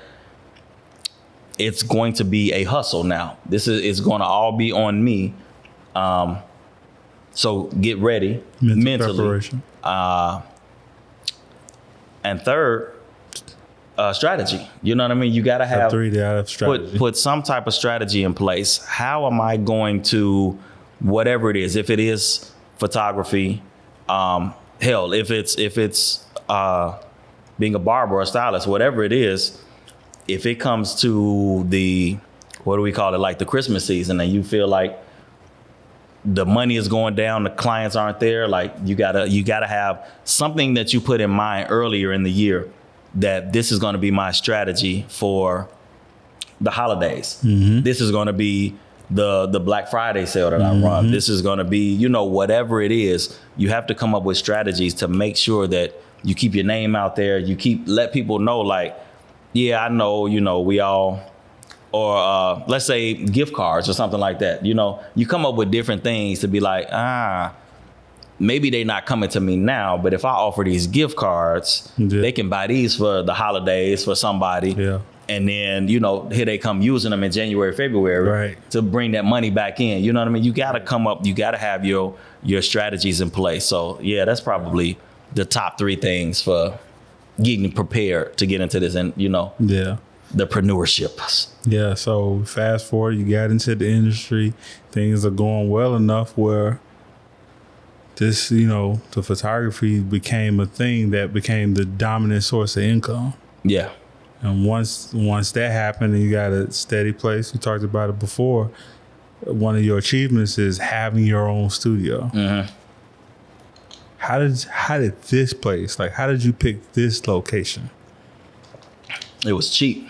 it's going to be a hustle now. It's going to all be on me. So get ready mentally. Preparation. And third, strategy. You know what I mean? You got to have 3D out of strategy. put some type of strategy in place. How am I going to, whatever it is, if it is photography, hell, if it's being a barber or a stylist, whatever it is, if it comes to the, what do we call it, like the Christmas season, and you feel like the money is going down, the clients aren't there, like you gotta have something that you put in mind earlier in the year that this is going to be my strategy for the holidays. This is going to be the Black Friday sale that I run. This is going to be, you know, whatever it is, you have to come up with strategies to make sure that you keep your name out there. You let people know, like, yeah, I know, you know, we all, or let's say gift cards or something like that. You know, you come up with different things to be like, maybe they're not coming to me now, but if I offer these gift cards, they can buy these for the holidays for somebody. Yeah. And then, you know, here they come using them in January, February to bring that money back in. You know what I mean? You got to come up, you got to have your strategies in place. So yeah, that's probably the top 3 things for getting prepared to get into this, and, you know, the entrepreneurship. Yeah. So fast forward, you got into the industry, things are going well enough where this, you know, the photography became a thing that became the dominant source of income. Yeah. And once that happened and you got a steady place, we talked about it before, one of your achievements is having your own studio. How did this place, like, how did you pick this location? It was cheap.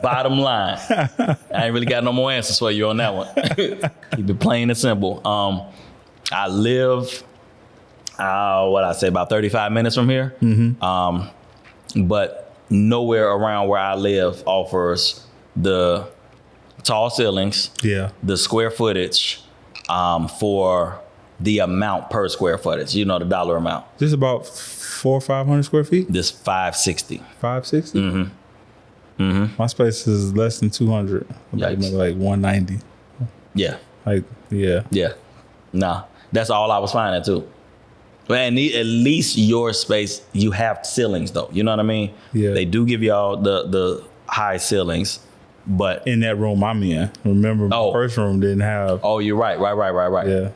Bottom line. I ain't really got no more answers for you on that one. Keep it plain and simple. I live, about 35 minutes from here. But nowhere around where I live offers the tall ceilings, the square footage, for the amount per square footage, you know, the dollar amount. This is about 400 or 500 square feet? This 560. 560? My space is less than 200. Like 190. Yeah. Yeah. Nah, that's all I was finding too. And at least your space, you have ceilings though. You know what I mean? Yeah. They do give y'all the high ceilings, but in that room I'm in, remember my first room didn't have. Oh, you're right. Yeah.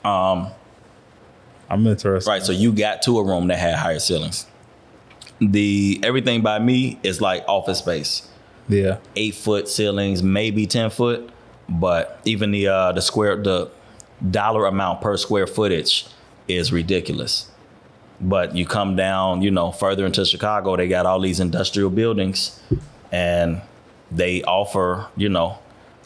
I'm interested. Right. So you got to a room that had higher ceilings. Everything by me is like office space. Yeah. 8-foot ceilings, maybe 10-foot, but even the dollar amount per square footage is ridiculous. But you come down, you know, further into Chicago, they got all these industrial buildings and they offer, you know,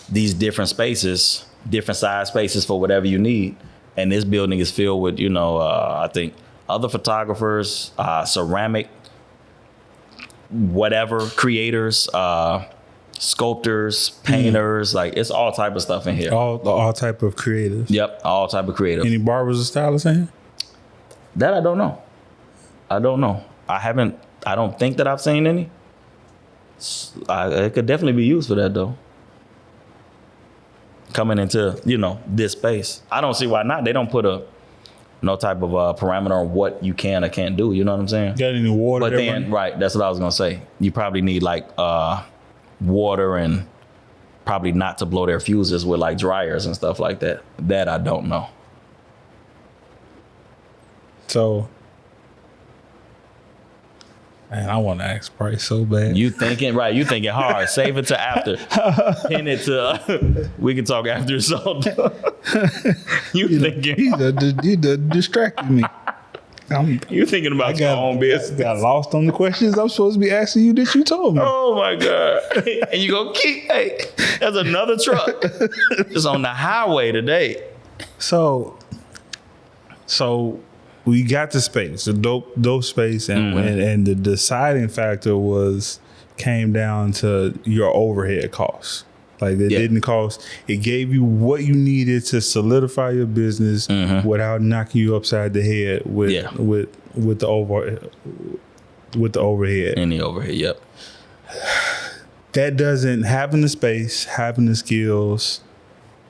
these different spaces, different size spaces for whatever you need. And this building is filled with, you know, I think other photographers, ceramic, whatever, creators, sculptors, painters, like it's all type of stuff in here. All type of creatives. Yep, all type of creatives. Any barbers or stylists in here? That I don't know. I don't think that I've seen any. It could definitely be used for that though. Coming into, you know, this space. I don't see why not. They don't put no type of parameter on what you can or can't do. You know what I'm saying? Got any water? But then, right, that's what I was gonna say. You probably need like water and probably not to blow their fuses with like dryers and stuff like that. That I don't know. So, man, I want to ask price so bad. You thinking hard. Save it to after. Pin it to, we can talk after it's all done. You distracted me. You thinking about your own business. Got lost on the questions I'm supposed to be asking you that you told me. Oh my God. And you go there's another truck. It's on the highway today. So we got the space, the dope space, and the deciding factor came down to your overhead costs. Like it didn't cost. It gave you what you needed to solidify your business without knocking you upside the head with the overhead. In the overhead, yep. That doesn't, having the space, having the skills,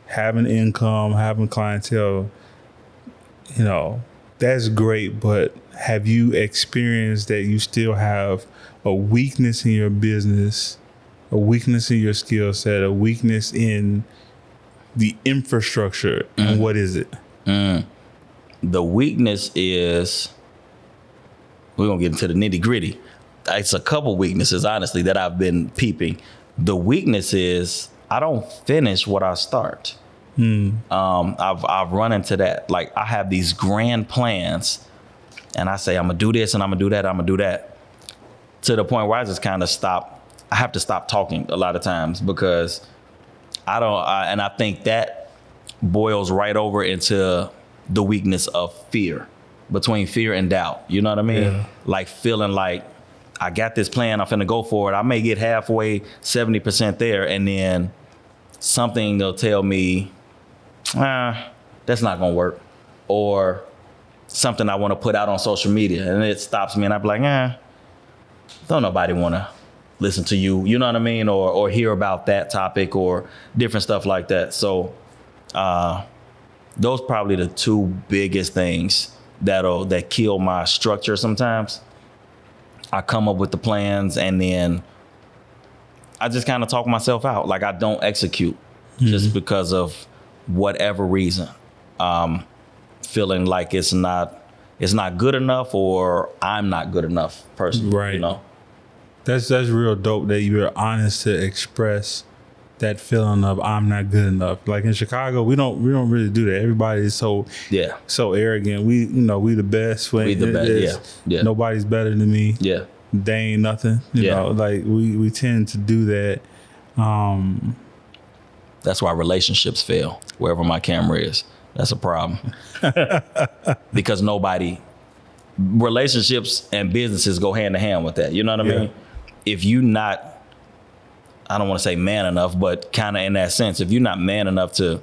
having income, having clientele, you know, That's great, but have you experienced that you still have a weakness in your business, a weakness in your skill set, a weakness in the infrastructure? And what is it? The weakness is, we're going to get into the nitty gritty. It's a couple weaknesses, honestly, that I've been peeping. The weakness is I don't finish what I start. I've run into that. Like, I have these grand plans and I say, I'm going to do this and I'm going to do that. I'm going to do that, to the point where I just kind of stop. I have to stop talking a lot of times because and I think that boils right over into the weakness of fear, between fear and doubt. You know what I mean? Yeah. Like feeling like I got this plan, I'm finna go for it. I may get halfway, 70% there, and then something will tell me, that's not gonna work. Or something I wanna put out on social media and it stops me and I'm like, don't nobody wanna listen to you, you know what I mean? Or hear about that topic or different stuff like that. So those probably the two biggest things that kill my structure sometimes. I come up with the plans and then I just kind of talk myself out. Like, I don't execute just because of whatever reason. Feeling like it's not good enough, or I'm not good enough personally. Right. You know? That's real dope that you're honest to express that feeling of I'm not good enough. Like in Chicago, we don't really do that. Everybody is so arrogant. We the best. We the best. Yeah. Nobody's better than me. Yeah. They ain't nothing. You know, like we tend to do that. That's why relationships fail. Wherever my camera is, that's a problem. Because relationships and businesses go hand in hand with that. You know what I mean? If you not, I don't want to say man enough, but kind of in that sense, if you're not man enough to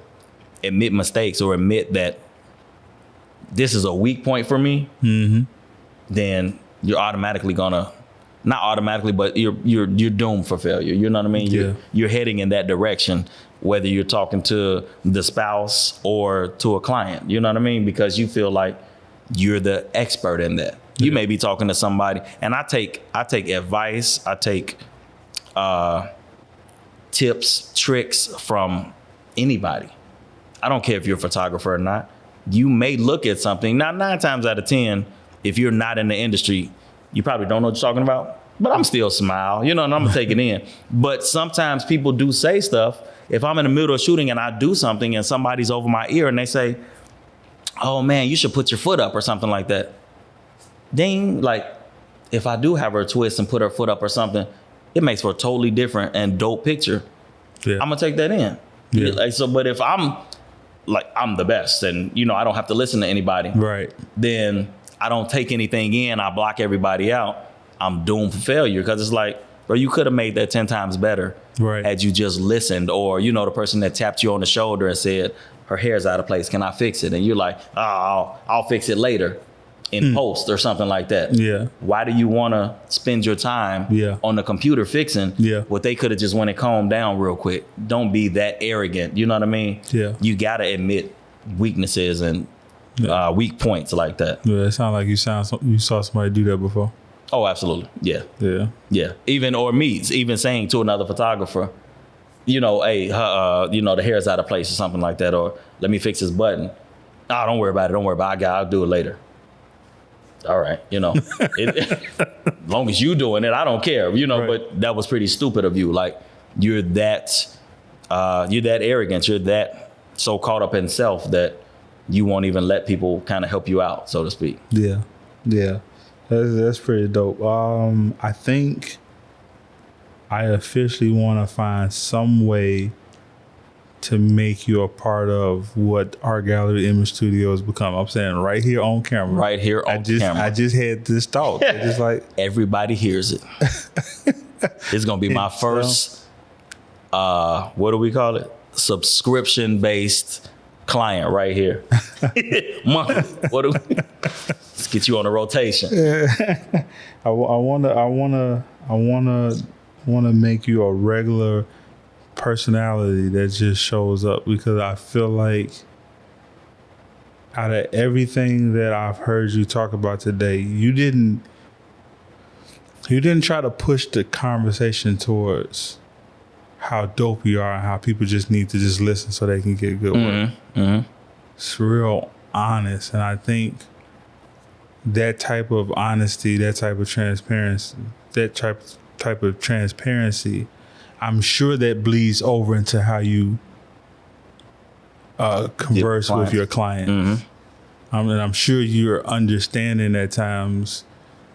admit mistakes or admit that this is a weak point for me, then you're automatically gonna, not automatically, but you're doomed for failure. You know what I mean? You're heading in that direction, whether you're talking to the spouse or to a client. You know what I mean? Because you feel like you're the expert in that. You may be talking to somebody, and I take advice, I take tips, tricks from anybody. I don't care if you're a photographer or not. You may look at something. Now, 9 times out of 10, if you're not in the industry, you probably don't know what you're talking about, but I'm still smile, and I'm gonna take it in. But sometimes people do say stuff. If I'm in the middle of shooting and I do something and somebody's over my ear and they say, oh man, you should put your foot up or something like that. Ding, like if I do have her twist and put her foot up or something, it makes for a totally different and dope picture. I'm gonna take that in. Like, so, but if I'm the best and I don't have to listen to anybody, right? Then I don't take anything in. I block everybody out. I'm doomed for failure, because it's like, bro, you could have made that 10 times better had you just listened. Or the person that tapped you on the shoulder and said her hair's out of place, can I fix it? And you're like, oh, I'll fix it later in post or something like that. Why do you want to spend your time on the computer fixing what they could have just went and calmed down real quick? Don't be that arrogant. You know what I mean? You got to admit weaknesses and weak points like that. It sounds like you saw somebody do that before. Oh, absolutely. Yeah. Even saying to another photographer, hey, the hair's out of place or something like that, or let me fix this button. Oh, don't worry about it. I'll do it later. All right. As long as you doing it, I don't care, but that was pretty stupid of you. Like, you're that arrogant. You're that so caught up in self that you won't even let people kind of help you out, so to speak. Yeah. That's pretty dope. I think I officially want to find some way to make you a part of what Art Gallery Image Studios become. I'm saying right here on camera. Right here on camera. I just had this thought. Just like everybody hears it. It's gonna be my first what do we call it? Subscription-based client right here. Monthly. Let's get you on a rotation. I wanna make you a regular personality that just shows up, because I feel like out of everything that I've heard you talk about today, you didn't try to push the conversation towards how dope you are and how people just need to just listen so they can get good work. It's real honest, and I think that type of honesty, that type of transparency, I'm sure that bleeds over into how you converse with your client. And I'm sure you're understanding at times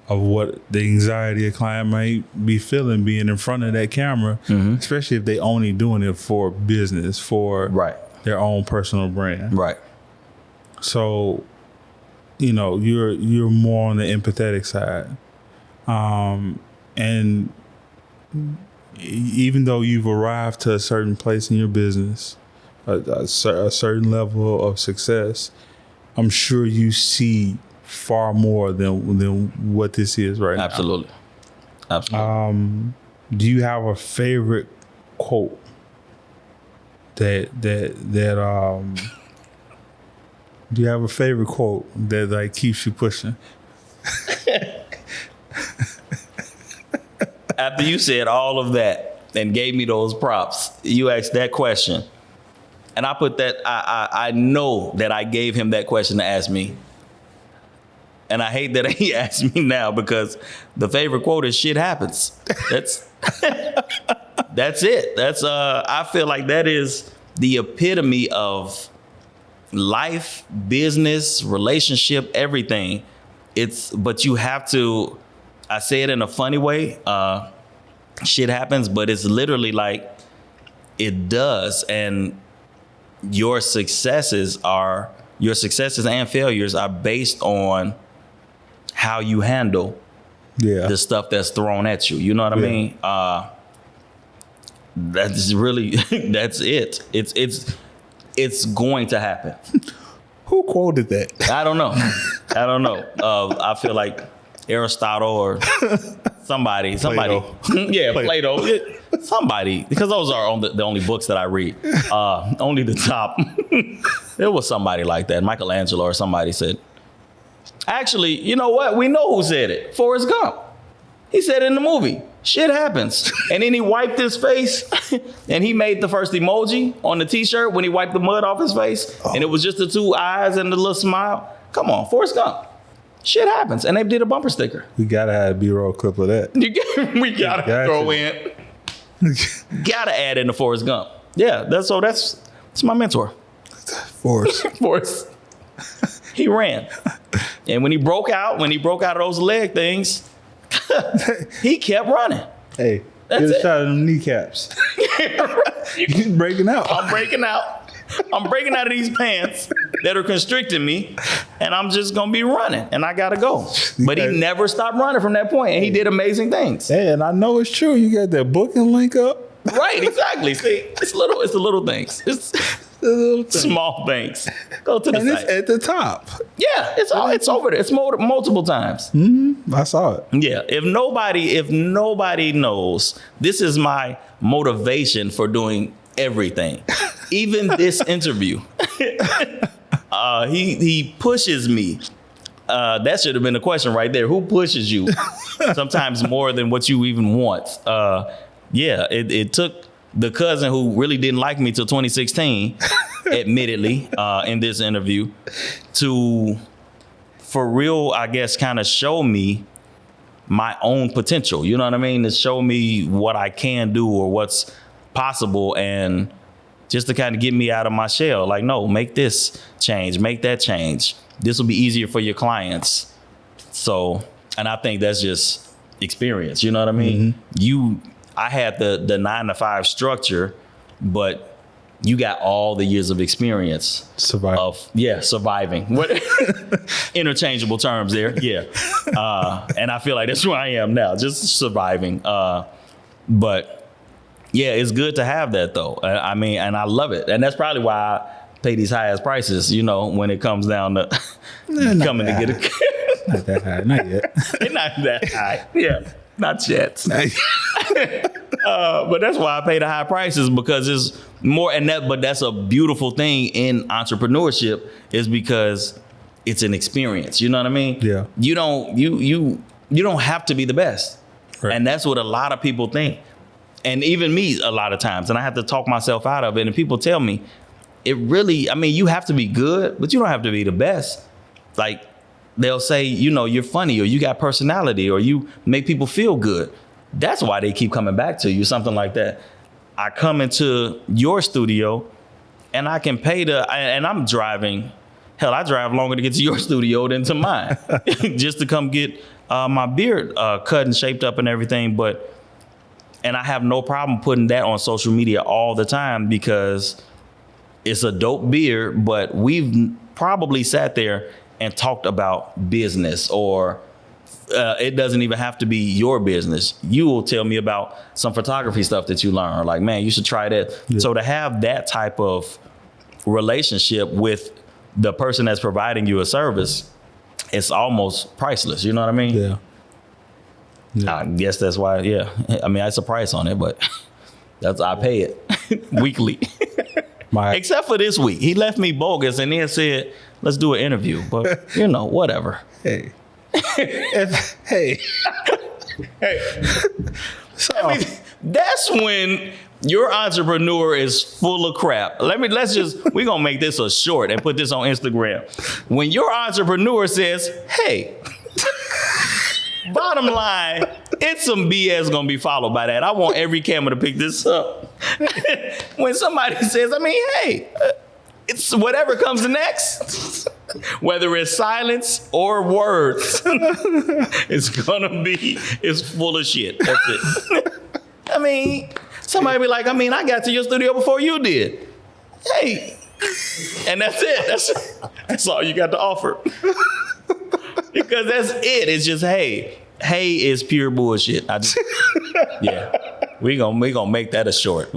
of what the anxiety a client might be feeling being in front of that camera, especially if they only doing it for business, for their own personal brand. Right. So, you know, you're more on the empathetic side. And even though you've arrived to a certain place in your business, a certain level of success, I'm sure you see far more than what this is right now. Absolutely. Do you have a favorite quote that do you have a favorite quote that like keeps you pushing? After you said all of that and gave me those props, you asked that question. And I put that, I know that I gave him that question to ask me. And I hate that he asked me now, because the favorite quote is "shit happens." That's it. That's I feel like that is the epitome of life, business, relationship, everything. But you have to, I say it in a funny way, shit happens, but it's literally like it does. And your successes and failures are based on how you handle the stuff that's thrown at you. You know what I mean? That's really, that's it. It's going to happen. Who quoted that? I don't know. I feel like Aristotle or somebody. Plato. Yeah, Plato. Somebody, because those are the only books that I read. Only the top. There was somebody like that. Michelangelo or somebody said. Actually, you know what? We know who said it. Forrest Gump. He said it in the movie. Shit happens. And then he wiped his face and he made the first emoji on the t-shirt when he wiped the mud off his face. Oh. And it was just the two eyes and the little smile. Come on, Forrest Gump. Shit happens. And they did a bumper sticker. We gotta have a B-roll clip of that. We gotta throw in. Gotta add in the Forrest Gump. Yeah, that's my mentor. Forrest. He ran. And when he broke out of those leg things, he kept running. Hey, get a shot of them kneecaps. You're breaking out. I'm breaking out. I'm breaking out of these pants that are constricting me, and I'm just going to be running, and I got to go. But he never stopped running from that point, and he did amazing things. Hey, and I know it's true. You got that booking link up. Right, exactly. See, it's the little things. It's the small things. Go to the site. It's at the top. Yeah, it's over there. It's multiple times. I saw it. Yeah, if nobody knows, this is my motivation for doing everything. Even this interview. He pushes me. That should have been the question right there. Who pushes you? Sometimes more than what you even want. It took the cousin who really didn't like me till 2016, admittedly, in this interview, to, for real, I guess, kind of show me my own potential. You know what I mean? To show me what I can do or what's possible, and just to kind of get me out of my shell. Like, no, make this change, make that change. This will be easier for your clients. So, and I think that's just experience. You know what I mean? I had the 9-to-5 structure, but you got all the years of experience. Surviving. What interchangeable terms there. Yeah. And I feel like that's where I am now, just surviving. But yeah, it's good to have that though. I mean, and I love it. And that's probably why I pay these highest prices, you know, when it comes down to coming to get a not that high, not yet. Not that high. Yeah. Not yet. But that's why I pay the high prices, because it's more, but that's a beautiful thing in entrepreneurship, is because it's an experience. You know what I mean? Yeah. You don't have to be the best. Right. And that's what a lot of people think. And even me a lot of times, and I have to talk myself out of it. And people tell me, you have to be good, but you don't have to be the best. Like, they'll say, you're funny, or you got personality, or you make people feel good. That's why they keep coming back to you, something like that. I come into your studio and I can pay and I'm driving. Hell, I drive longer to get to your studio than to mine just to come get my beard cut and shaped up and everything. And I have no problem putting that on social media all the time, because it's a dope beard, but we've probably sat there and talked about business, or it doesn't even have to be your business. You will tell me about some photography stuff that you learn. Like, man, you should try that. Yeah. So to have that type of relationship with the person that's providing you a service, it's almost priceless. You know what I mean? Yeah. I guess that's why. Yeah. I mean, it's a price on it, but I pay it weekly. Except for this week, he left me bogus and then said, "Let's do an interview." But whatever. Hey. Hey. So, that's when your entrepreneur is full of crap. We're gonna make this a short and put this on Instagram. When your entrepreneur says, "Hey," bottom line, it's some BS gonna be followed by that. I want every camera to pick this up. When somebody says, "Hey," it's whatever comes next. Whether it's silence or words, it's full of shit. That's it. Somebody be like, I got to your studio before you did. Hey. And that's it. That's all you got to offer. Because that's it. It's just, hey. Hey is pure bullshit. Yeah. We gonna make that a short.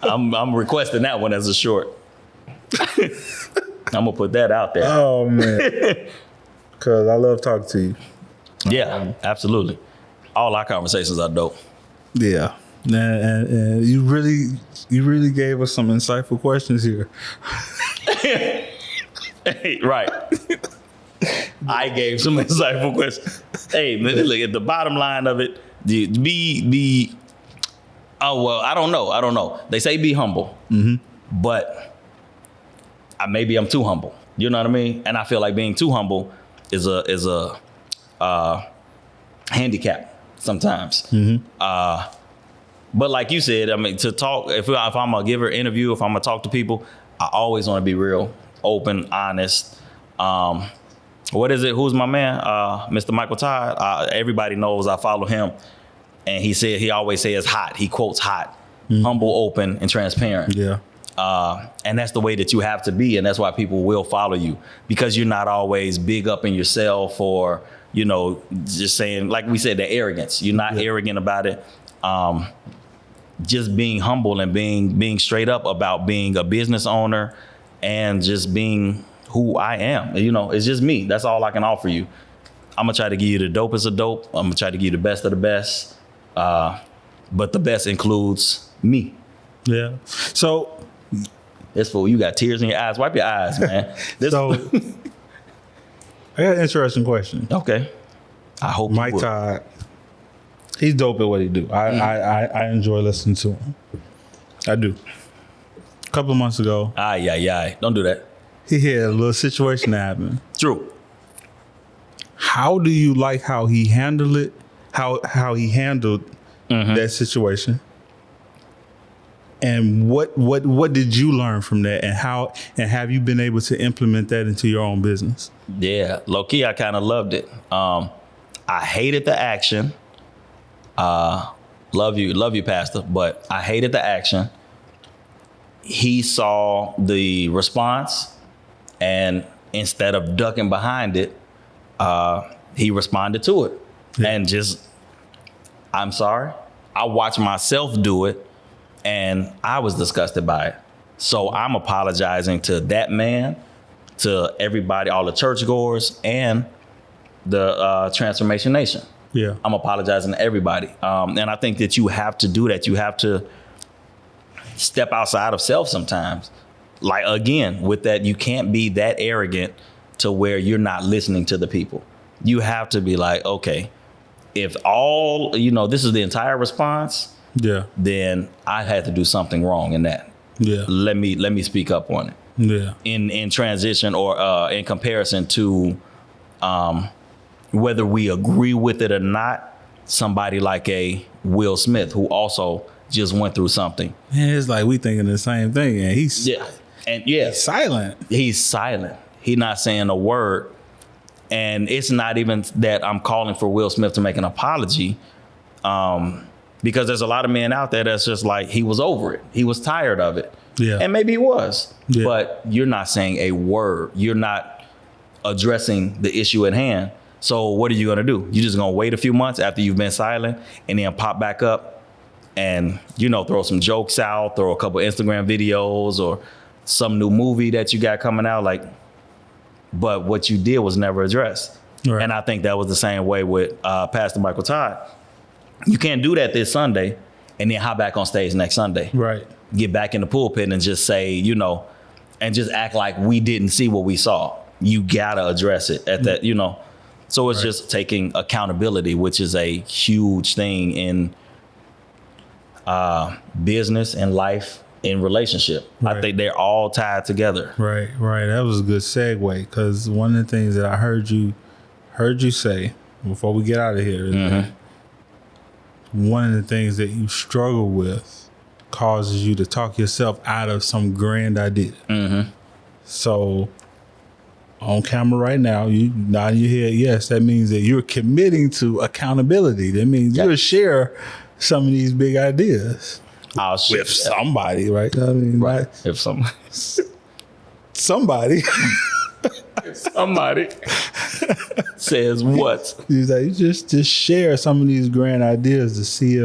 I'm requesting that one as a short. I'm gonna put that out there. Oh man, because I love talking to you. Yeah, absolutely. All our conversations are dope. Yeah, and you really gave us some insightful questions here. Right. I gave some insightful questions. Hey, look at the bottom line of it. I don't know. They say be humble, but maybe I'm too humble. You know what I mean? And I feel like being too humble is a handicap sometimes. But like you said, to talk, if I'm a giver interview, if I'm gonna talk to people, I always want to be real, open, honest. What is it? Who's my man? Mr. Michael Todd. Everybody knows I follow him. And he always says hot. He quotes hot, humble, open, and transparent. Yeah. And that's the way that you have to be. And that's why people will follow you, because you're not always big up in yourself, or, just saying, like we said, the arrogance. You're not arrogant about it. Just being humble and being straight up about being a business owner and just being who I am. It's just me. That's all I can offer you. I'm going to try to give you the dopest of dope. I'm going to try to give you the best of the best. But the best includes me. Yeah. So this fool, you got tears in your eyes. Wipe your eyes, man. I got an interesting question. Okay. I hope Mike Todd, he's dope at what he do. I enjoy listening to him. I do. A couple of months ago. Don't do that. He had a little situation that happened. True. How do you like how he handled it? How he handled that situation? And what did you learn from that? And have you been able to implement that into your own business? Yeah, low key, I kind of loved it. I hated the action. Love you, Pastor, but I hated the action. He saw the response, and instead of ducking behind it, he responded to it. Yeah. And I'm sorry. I watched myself do it, and I was disgusted by it. So I'm apologizing to that man, to everybody, all the churchgoers, and the Transformation Nation. Yeah. I'm apologizing to everybody. And I think that you have to do that. You have to step outside of self sometimes. Like, again, with that, you can't be that arrogant to where you're not listening to the people. You have to be like, okay, if all, this is the entire response, Yeah. then I had to do something wrong in that. Yeah. Let me speak up on it. Yeah. In transition or in comparison to whether we agree with it or not, somebody like a Will Smith, who also just went through something. Man, it's like we thinking the same thing, and he's silent. He's silent. He's not saying a word. And it's not even that I'm calling for Will Smith to make an apology, because there's a lot of men out there that's just like, he was over it. He was tired of it. Yeah. And maybe he was. Yeah. But you're not saying a word. You're not addressing the issue at hand. So what are you going to do? You're just going to wait a few months after you've been silent and then pop back up and, throw some jokes out, throw a couple Instagram videos or some new movie that you got coming out. But what you did was never addressed. Right. And I think that was the same way with Pastor Michael Todd. You can't do that this Sunday and then hop back on stage next Sunday. Right. Get back in the pulpit and just say, and just act like we didn't see what we saw. You gotta address it at that, So it's just taking accountability, which is a huge thing in business and life, in relationship. Right. I think they're all tied together. Right. That was a good segue, because one of the things that I heard you say before we get out of here is that one of the things that you struggle with causes you to talk yourself out of some grand idea. So on camera right now, you nod your head yes. That means that you're committing to accountability. That means you'll share some of these big ideas I'll share with somebody, right? I mean, right. If somebody. if somebody says what? You just share some of these grand ideas to see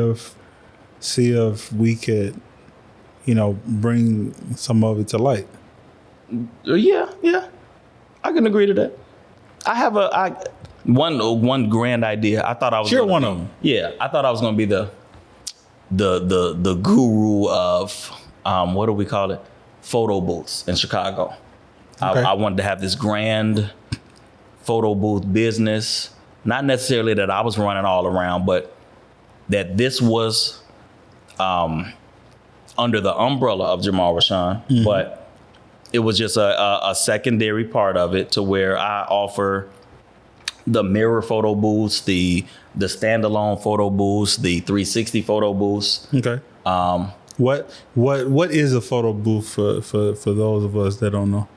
if we could, bring some of it to light. Yeah. I can agree to that. I have one grand idea. I thought I was one of them. Yeah, I thought I was going to be the guru of what do we call it? Photo booths in Chicago. Okay. I wanted to have this grand photo booth business. Not necessarily that I was running all around, but that this was under the umbrella of Jamaal Raushan, but it was just a secondary part of it, to where I offer the mirror photo booths, the standalone photo booths, the 360 photo booths. Okay. What is a photo booth for those of us that don't know?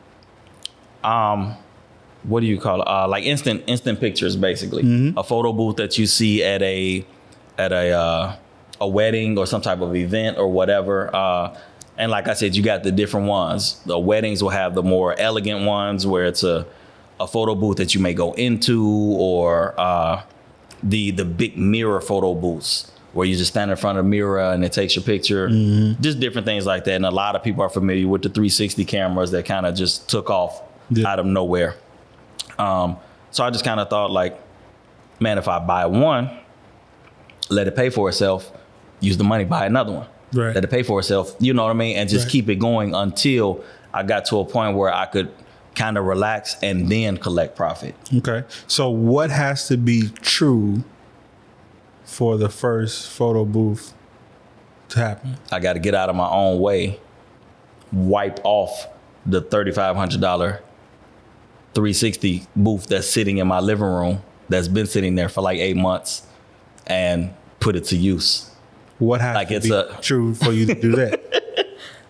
What do you call it? Like instant pictures, basically. A photo booth that you see at a wedding or some type of event or whatever. And like I said, you got the different ones. The weddings will have the more elegant ones where it's a photo booth that you may go into, or the big mirror photo booths where you just stand in front of a mirror and it takes your picture. Just different things like that. And a lot of people are familiar with the 360 cameras that kind of just took off out of nowhere. So I just kind of thought, like, man, if I buy one, let it pay for itself, use the money, buy another one. Right. Let it pay for itself, you know what I mean? And just keep it going until I got to a point where I could kind of relax and then collect profit. Okay. So what has to be true for the first photo booth to happen? I got to get out of my own way, wipe off the $3,500 360 booth that's sitting in my living room, that's been sitting there for like 8 months, and put it to use. What has to be true for you to do that?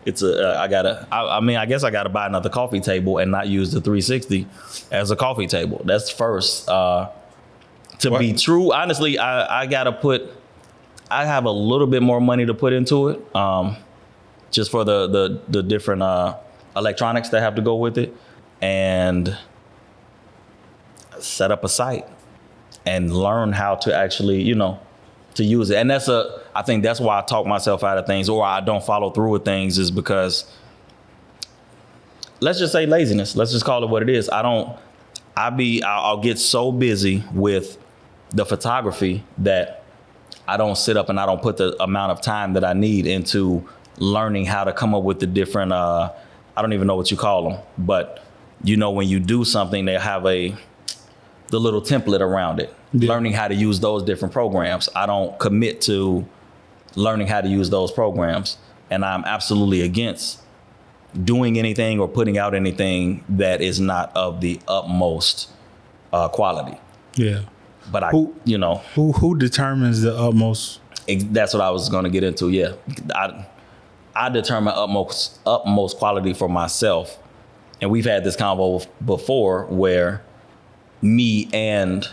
I guess I gotta buy another coffee table and not use the 360 as a coffee table. That's first. Be true, honestly, I have a little bit more money to put into it, just for the different electronics that have to go with it, and set up a site and learn how to actually, to use it. And I think that's why I talk myself out of things, or I don't follow through with things, is because, let's just say laziness. Let's just call it what it is. I'll get so busy with the photography that I don't sit up and I don't put the amount of time that I need into learning how to come up with the different, I don't even know what you call them, but you know, when you do something, they have the little template around it, learning how to use those different programs. I don't commit to learning how to use those programs. And I'm absolutely against doing anything or putting out anything that is not of the utmost quality. Yeah. But who determines the utmost? That's what I was going to get into. Yeah. I determine utmost quality for myself. And we've had this convo before where me and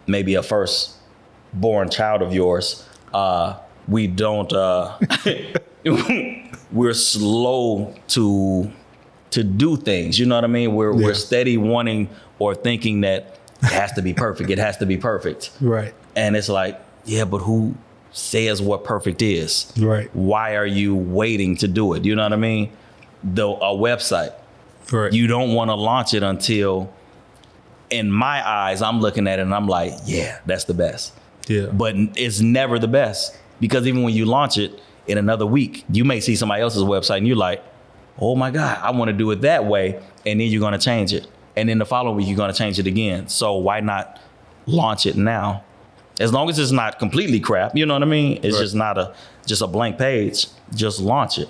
maybe a firstborn child of yours, we don't, we're slow to do things. You know what I mean? We're steady wanting or thinking that it has to be perfect. It has to be perfect. Right. And it's like, yeah, but who says what perfect is? Right. Why are you waiting to do it? You know what I mean? A website. Right. You don't want to launch it until, in my eyes, I'm looking at it and I'm like, yeah, that's the best. Yeah. But it's never the best, because even when you launch it in another week, you may see somebody else's website and you're like, oh my God, I want to do it that way. And then you're going to change it. And then the following week, you're going to change it again. So why not launch it now? As long as it's not completely crap, you know what I mean? It's just not just a blank page. Just launch it.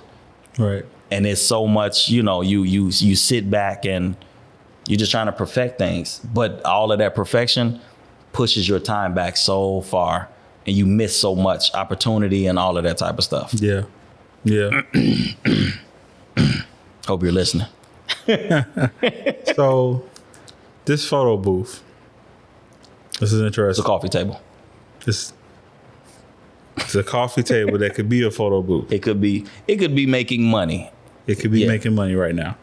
Right. And it's so much, you sit back and you're just trying to perfect things. But all of that perfection pushes your time back so far, and you miss so much opportunity and all of that type of stuff. Yeah. Yeah. Hope you're listening. So this photo booth, this is interesting. It's a coffee table. It's a coffee table that could be a photo booth. It could be making money. It could be making money right now.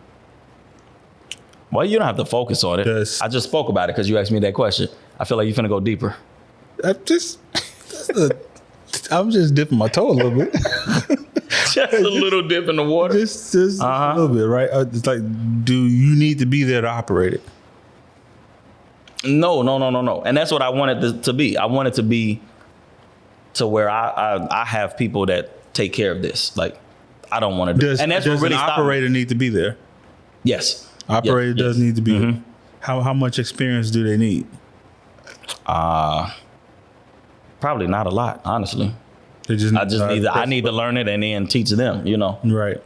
Well, you don't have to focus on it. I just spoke about it because you asked me that question. I feel like you're finna go deeper. I'm just dipping my toe a little bit. Just a little dip in the water. Just a little bit, right? It's like, do you need to be there to operate it? No. And that's what I wanted to be. I want it to be to where I have people that take care of this. Like, I don't want to do it. And that's does what really an operator need to be there? Yes. Operator does need to be there. How much experience do they need? Probably not a lot, honestly. I need to learn it and then teach them, Right.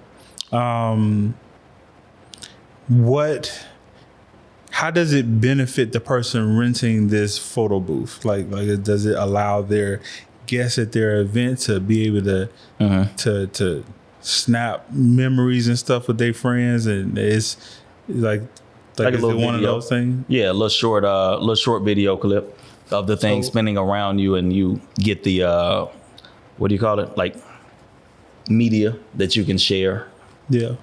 How does it benefit the person renting this photo booth? Like does it allow their guests at their event to be able to snap memories and stuff with their friends, and it's like a is little it one of video. those things? Yeah, a little short video clip of the thing spinning around you, and you get the what do you call it? Like media that you can share. Yeah.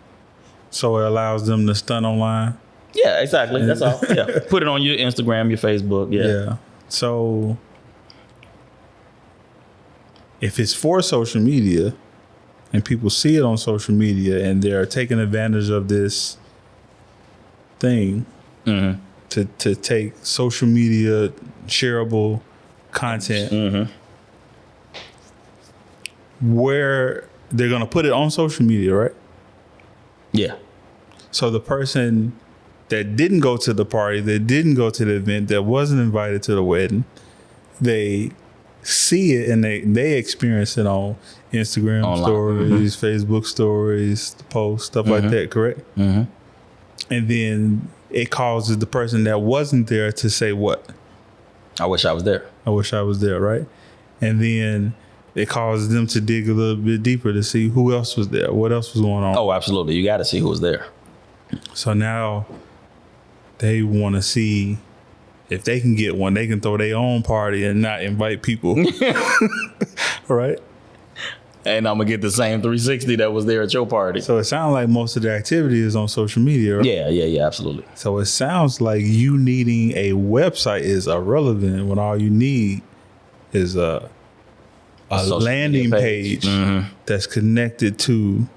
So it allows them to stunt online. Yeah, exactly. That's all. Yeah. Put it on your Instagram, your Facebook. Yeah. So if it's for social media and people see it on social media and they're taking advantage of this thing to take social media shareable content, where they're going to put it on social media, right? Yeah. So the person that didn't go to the party, that didn't go to the event, that wasn't invited to the wedding, they see it and they experience it on Instagram online stories, Facebook stories, posts, stuff like that, correct? And then it causes the person that wasn't there to say what? I wish I was there. I wish I was there, right? And then it causes them to dig a little bit deeper to see who else was there, what else was going on. Oh, absolutely. You got to see who was there. So now they want to see if they can get one, they can throw their own party and not invite people. Right? And I'm going to get the same 360 that was there at your party. So it sounds like most of the activity is on social media, right? Yeah, absolutely. So it sounds like you needing a website is irrelevant when all you need is a landing page that's connected to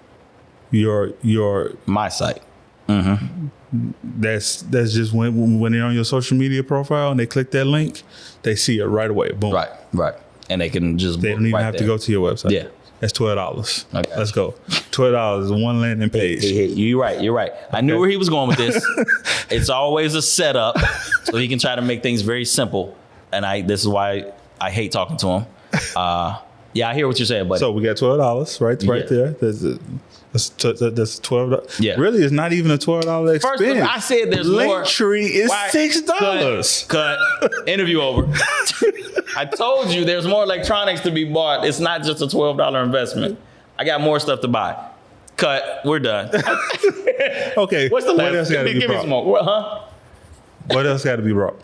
your my site. That's just when they're on your social media profile and they click that link, they see it right away. Boom. Right. And they can just They don't even have to go to your website. Yeah. That's $12. Okay. Let's go. $12 is one landing page. Hey, you're right. I knew where he was going with this. It's always a setup, so he can try to make things very simple. And this is why I hate talking to him. Yeah, I hear what you're saying, but So we got $12 right Yeah. there. That's $12. Yeah. Really, it's not even a $12 expense. first, I said there's more. Linktree is Why- $6. Cut. Interview over. I told you there's more electronics to be bought. It's not just a $12 investment. I got more stuff to buy. Cut. We're done. Okay. What's the last? What else got to be Give me brought? some more. What, huh? What else got to be brought?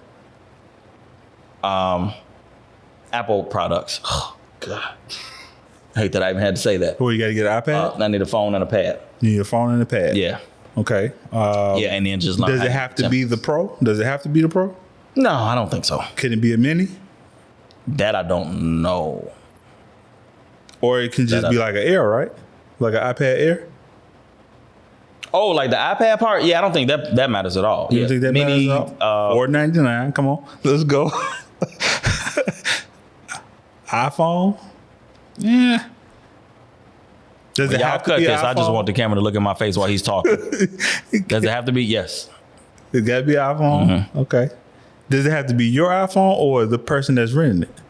Apple products. Oh, God. I hate that I even had to say that. Well, you got to get an iPad. I need a phone and a pad. You need a phone and a pad. Yeah. Okay. Yeah, and then just learn. Does how it have to be the Pro? Does it have to be the Pro? No, I don't think so. Can it be a Mini? That I don't know. Or it can just be like an Air, right? Like an iPad Air? Oh, like the iPad part? Yeah, I don't think that matters at all. You Yeah. don't think that Mini, matters at all? $4.99. Come on. Let's go. iPhone? Yeah. Does it y'all have to cut be this. iPhone? I just want the camera to look at my face while he's talking. Does it have to be? Yes. It got to be iPhone? Mm-hmm. Okay. Does it have to be your iPhone or the person that's renting it?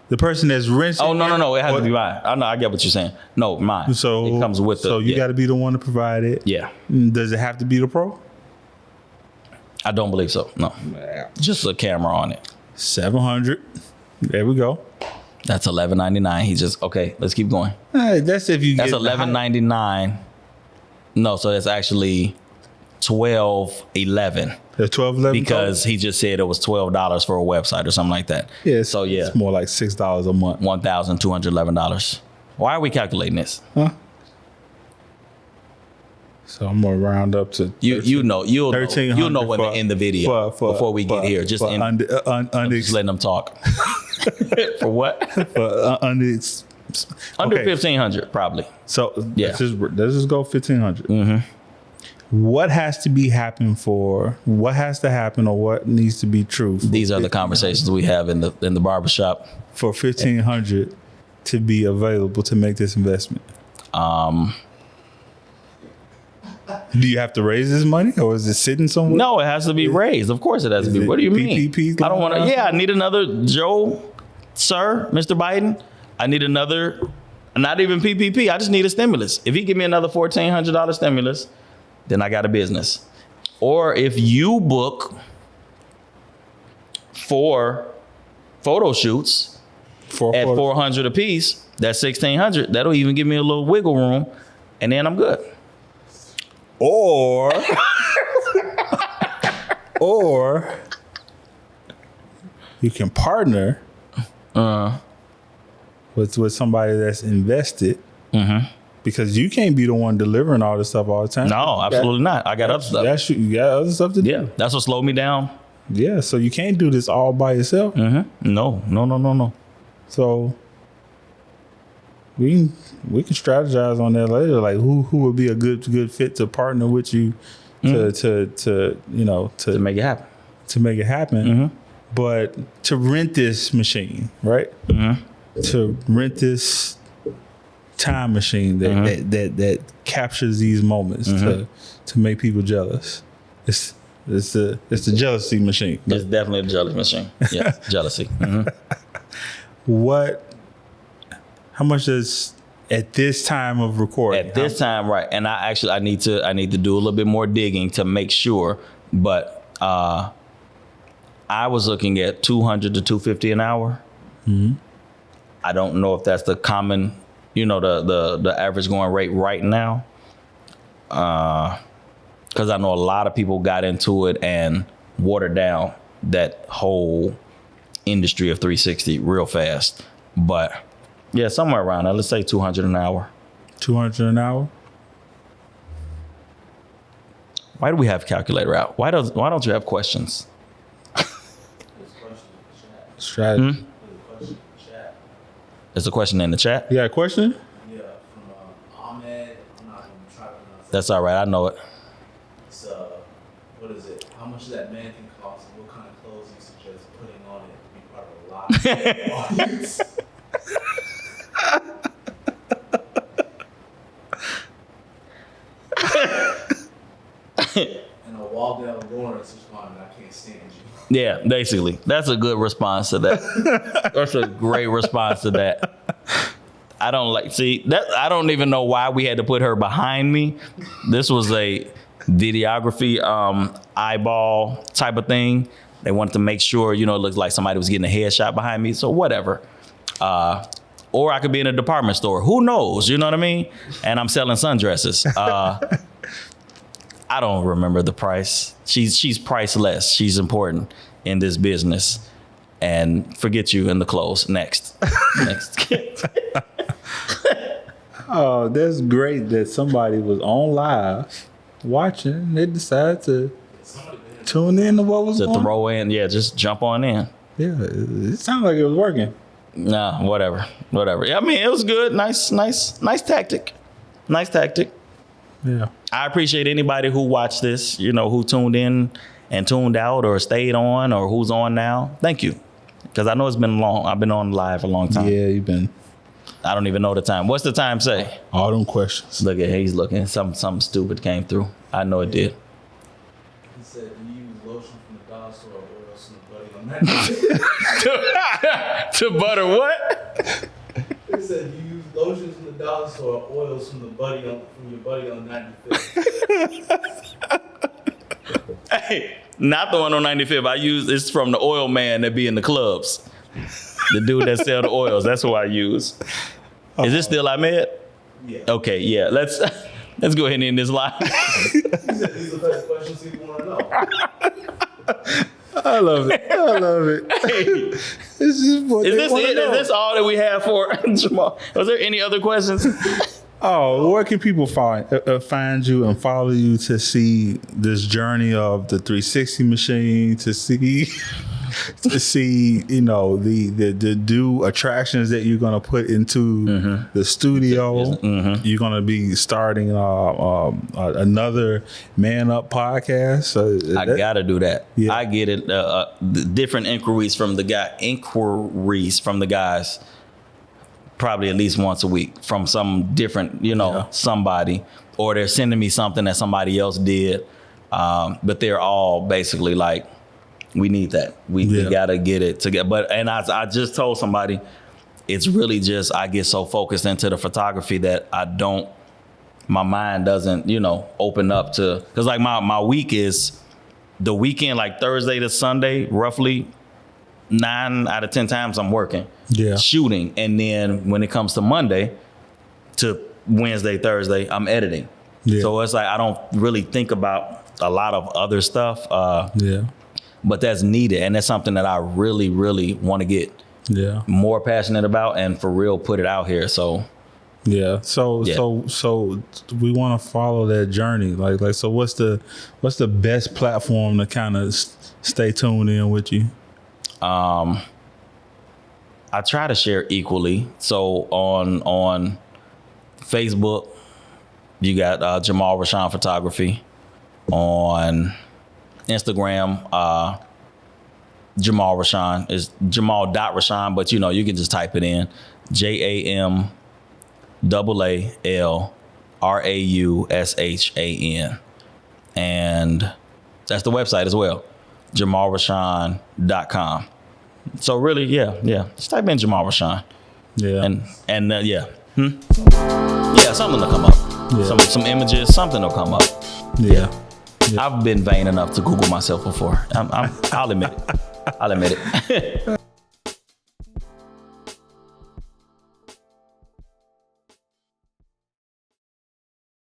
The person that's renting Oh, no. It has to be mine. I know. I get what you're saying. No, mine. So it comes with the. So you yeah. got to be the one to provide it. Yeah. Does it have to be the Pro? I don't believe so. No. Just a camera on it. $700. There we go. That's $11.99. He just okay. Let's keep going. Hey, that's if you That's get $11.99. No, so that's actually $12.11 the 12-11 because he just said it was $12 for a website or something like that. Yeah. So yeah, It's more like $6 a month. $1,211. Why are we calculating this? Huh? So I'm gonna round up to You'll know when $1,300 they end the video before we get here. Just for just letting them talk. For what? under Under okay. 1,500 probably. So Yeah. let's just go 1,500. Mm-hmm. What has to happen or what needs to be true? These are the conversations we have in the barbershop. For 1,500 to be available to make this investment. Do you have to raise this money or is it sitting somewhere? No, it has to be raised. Of course it has to be. it What do you mean? PPP I don't want to. going Yeah, I need another Joe, sir, Mr. Biden. I need another, not even PPP. I just need a stimulus. If he give me another $1,400 stimulus, then I got a business. Or if you book 4 photo shoots at $400 a piece, that's $1,600. That'll even give me a little wiggle room, and then I'm good. Or you can partner with somebody that's invested because you can't be the one delivering all this stuff all the time. No, absolutely not. I got other stuff. You got other stuff to do. Yeah, that's what slowed me down. Yeah, so you can't do this all by yourself. No. So we can strategize on that later. Like who would be a good fit to partner with you to make it happen. To make it happen. But to rent this machine, right? To rent this time machine that captures these moments to make people jealous. It's the jealousy machine. It's definitely a jealous machine. Yeah, jealousy. How much does at this time of recording? At this time, right? And I need to do a little bit more digging to make sure. But I was looking at $200 to $250 an hour. I don't know if that's the common, the average going rate right now. Because I know a lot of people got into it and watered down that whole industry of 360 real fast. But yeah, somewhere around that. Let's say $200 an hour. $200 an hour. Why do we have calculator out? Why don't you have questions? Strategy. There's a question in the chat. You got a question? Yeah, from Ahmed. I'm not going to try to pronounce That's all right. I know it. It's what is it? How much does that mannequin cost? And what kind of clothes you suggest putting on it to be part of a live audience? And a Waldell Lawrence responded, "I can't stand you." Yeah, basically. That's a good response to that. That's a great response to that. I don't even know why we had to put her behind me. This was a videography eyeball type of thing. They wanted to make sure, it looked like somebody was getting a headshot behind me. So whatever. Or I could be in a department store. Who knows? You know what I mean? And I'm selling sundresses. I don't remember the price. She's priceless. She's important in this business. And forget you in the clothes. Next. Oh, that's great that somebody was on live watching. They decided to tune in to what was going on. Throw in, just jump on in. Yeah, it sounded like it was working. Nah, whatever. Yeah, I mean, it was good. Nice tactic. Nice tactic. Yeah. I appreciate anybody who watched this, who tuned in and tuned out or stayed on or who's on now. Thank you. Because I know it's been long. I've been on live a long time. Yeah, you've been. I don't even know the time. What's the time say? All them questions. Look at he's looking. Something stupid came through. I know it did. He said, "Do you use lotion from the dollar store or oils from the buddy on that?" To butter what? He said, "Do you use lotions from the dollar store or oils from your buddy on 95th?" Hey, not the one on 95th. It's from the oil man that be in the clubs. The dude that sell the oils. That's who I use. Is this still Ahmed? Yeah. Okay, yeah. Let's go ahead and end this live. He said, "These are the type of questions people want to know." I love it. Hey, This is what is they this wanna it? know. Is this all that we have for Jamaal? Was there any other questions? Oh, where can people find you and follow you to see this journey of the 360 machine, to see the new attractions that you're gonna put into the studio? You're gonna be starting another Man Up podcast. I gotta do that. Yeah. I get it. The different inquiries from the guys. Probably at least once a week from some different, somebody, or they're sending me something that somebody else did. But they're all basically like, we need that. We gotta get it together. And I just told somebody, it's really just, I get so focused into the photography that my mind doesn't, open up to, cause like my week is the weekend, like Thursday to Sunday, roughly 9 out of 10 times I'm working, shooting. And then when it comes to Monday to Wednesday, Thursday, I'm editing. Yeah. So it's like, I don't really think about a lot of other stuff. But that's needed. And that's something that I really, really want to get more passionate about and for real put it out here. So So we want to follow that journey. Like, so what's the best platform to kind of stay tuned in with you? I try to share equally. So on Facebook, you got Jamaal Raushan Photography. On Instagram, Jamaal Raushan is Jamaal.Raushan, but you can just type it in JAMAALRAUSHAN. And that's the website as well, JamaalRaushan.com. So really, just type in Jamaal Raushan. Something will come up. Some images, something will come up. I've been vain enough to Google myself before. I'll admit it.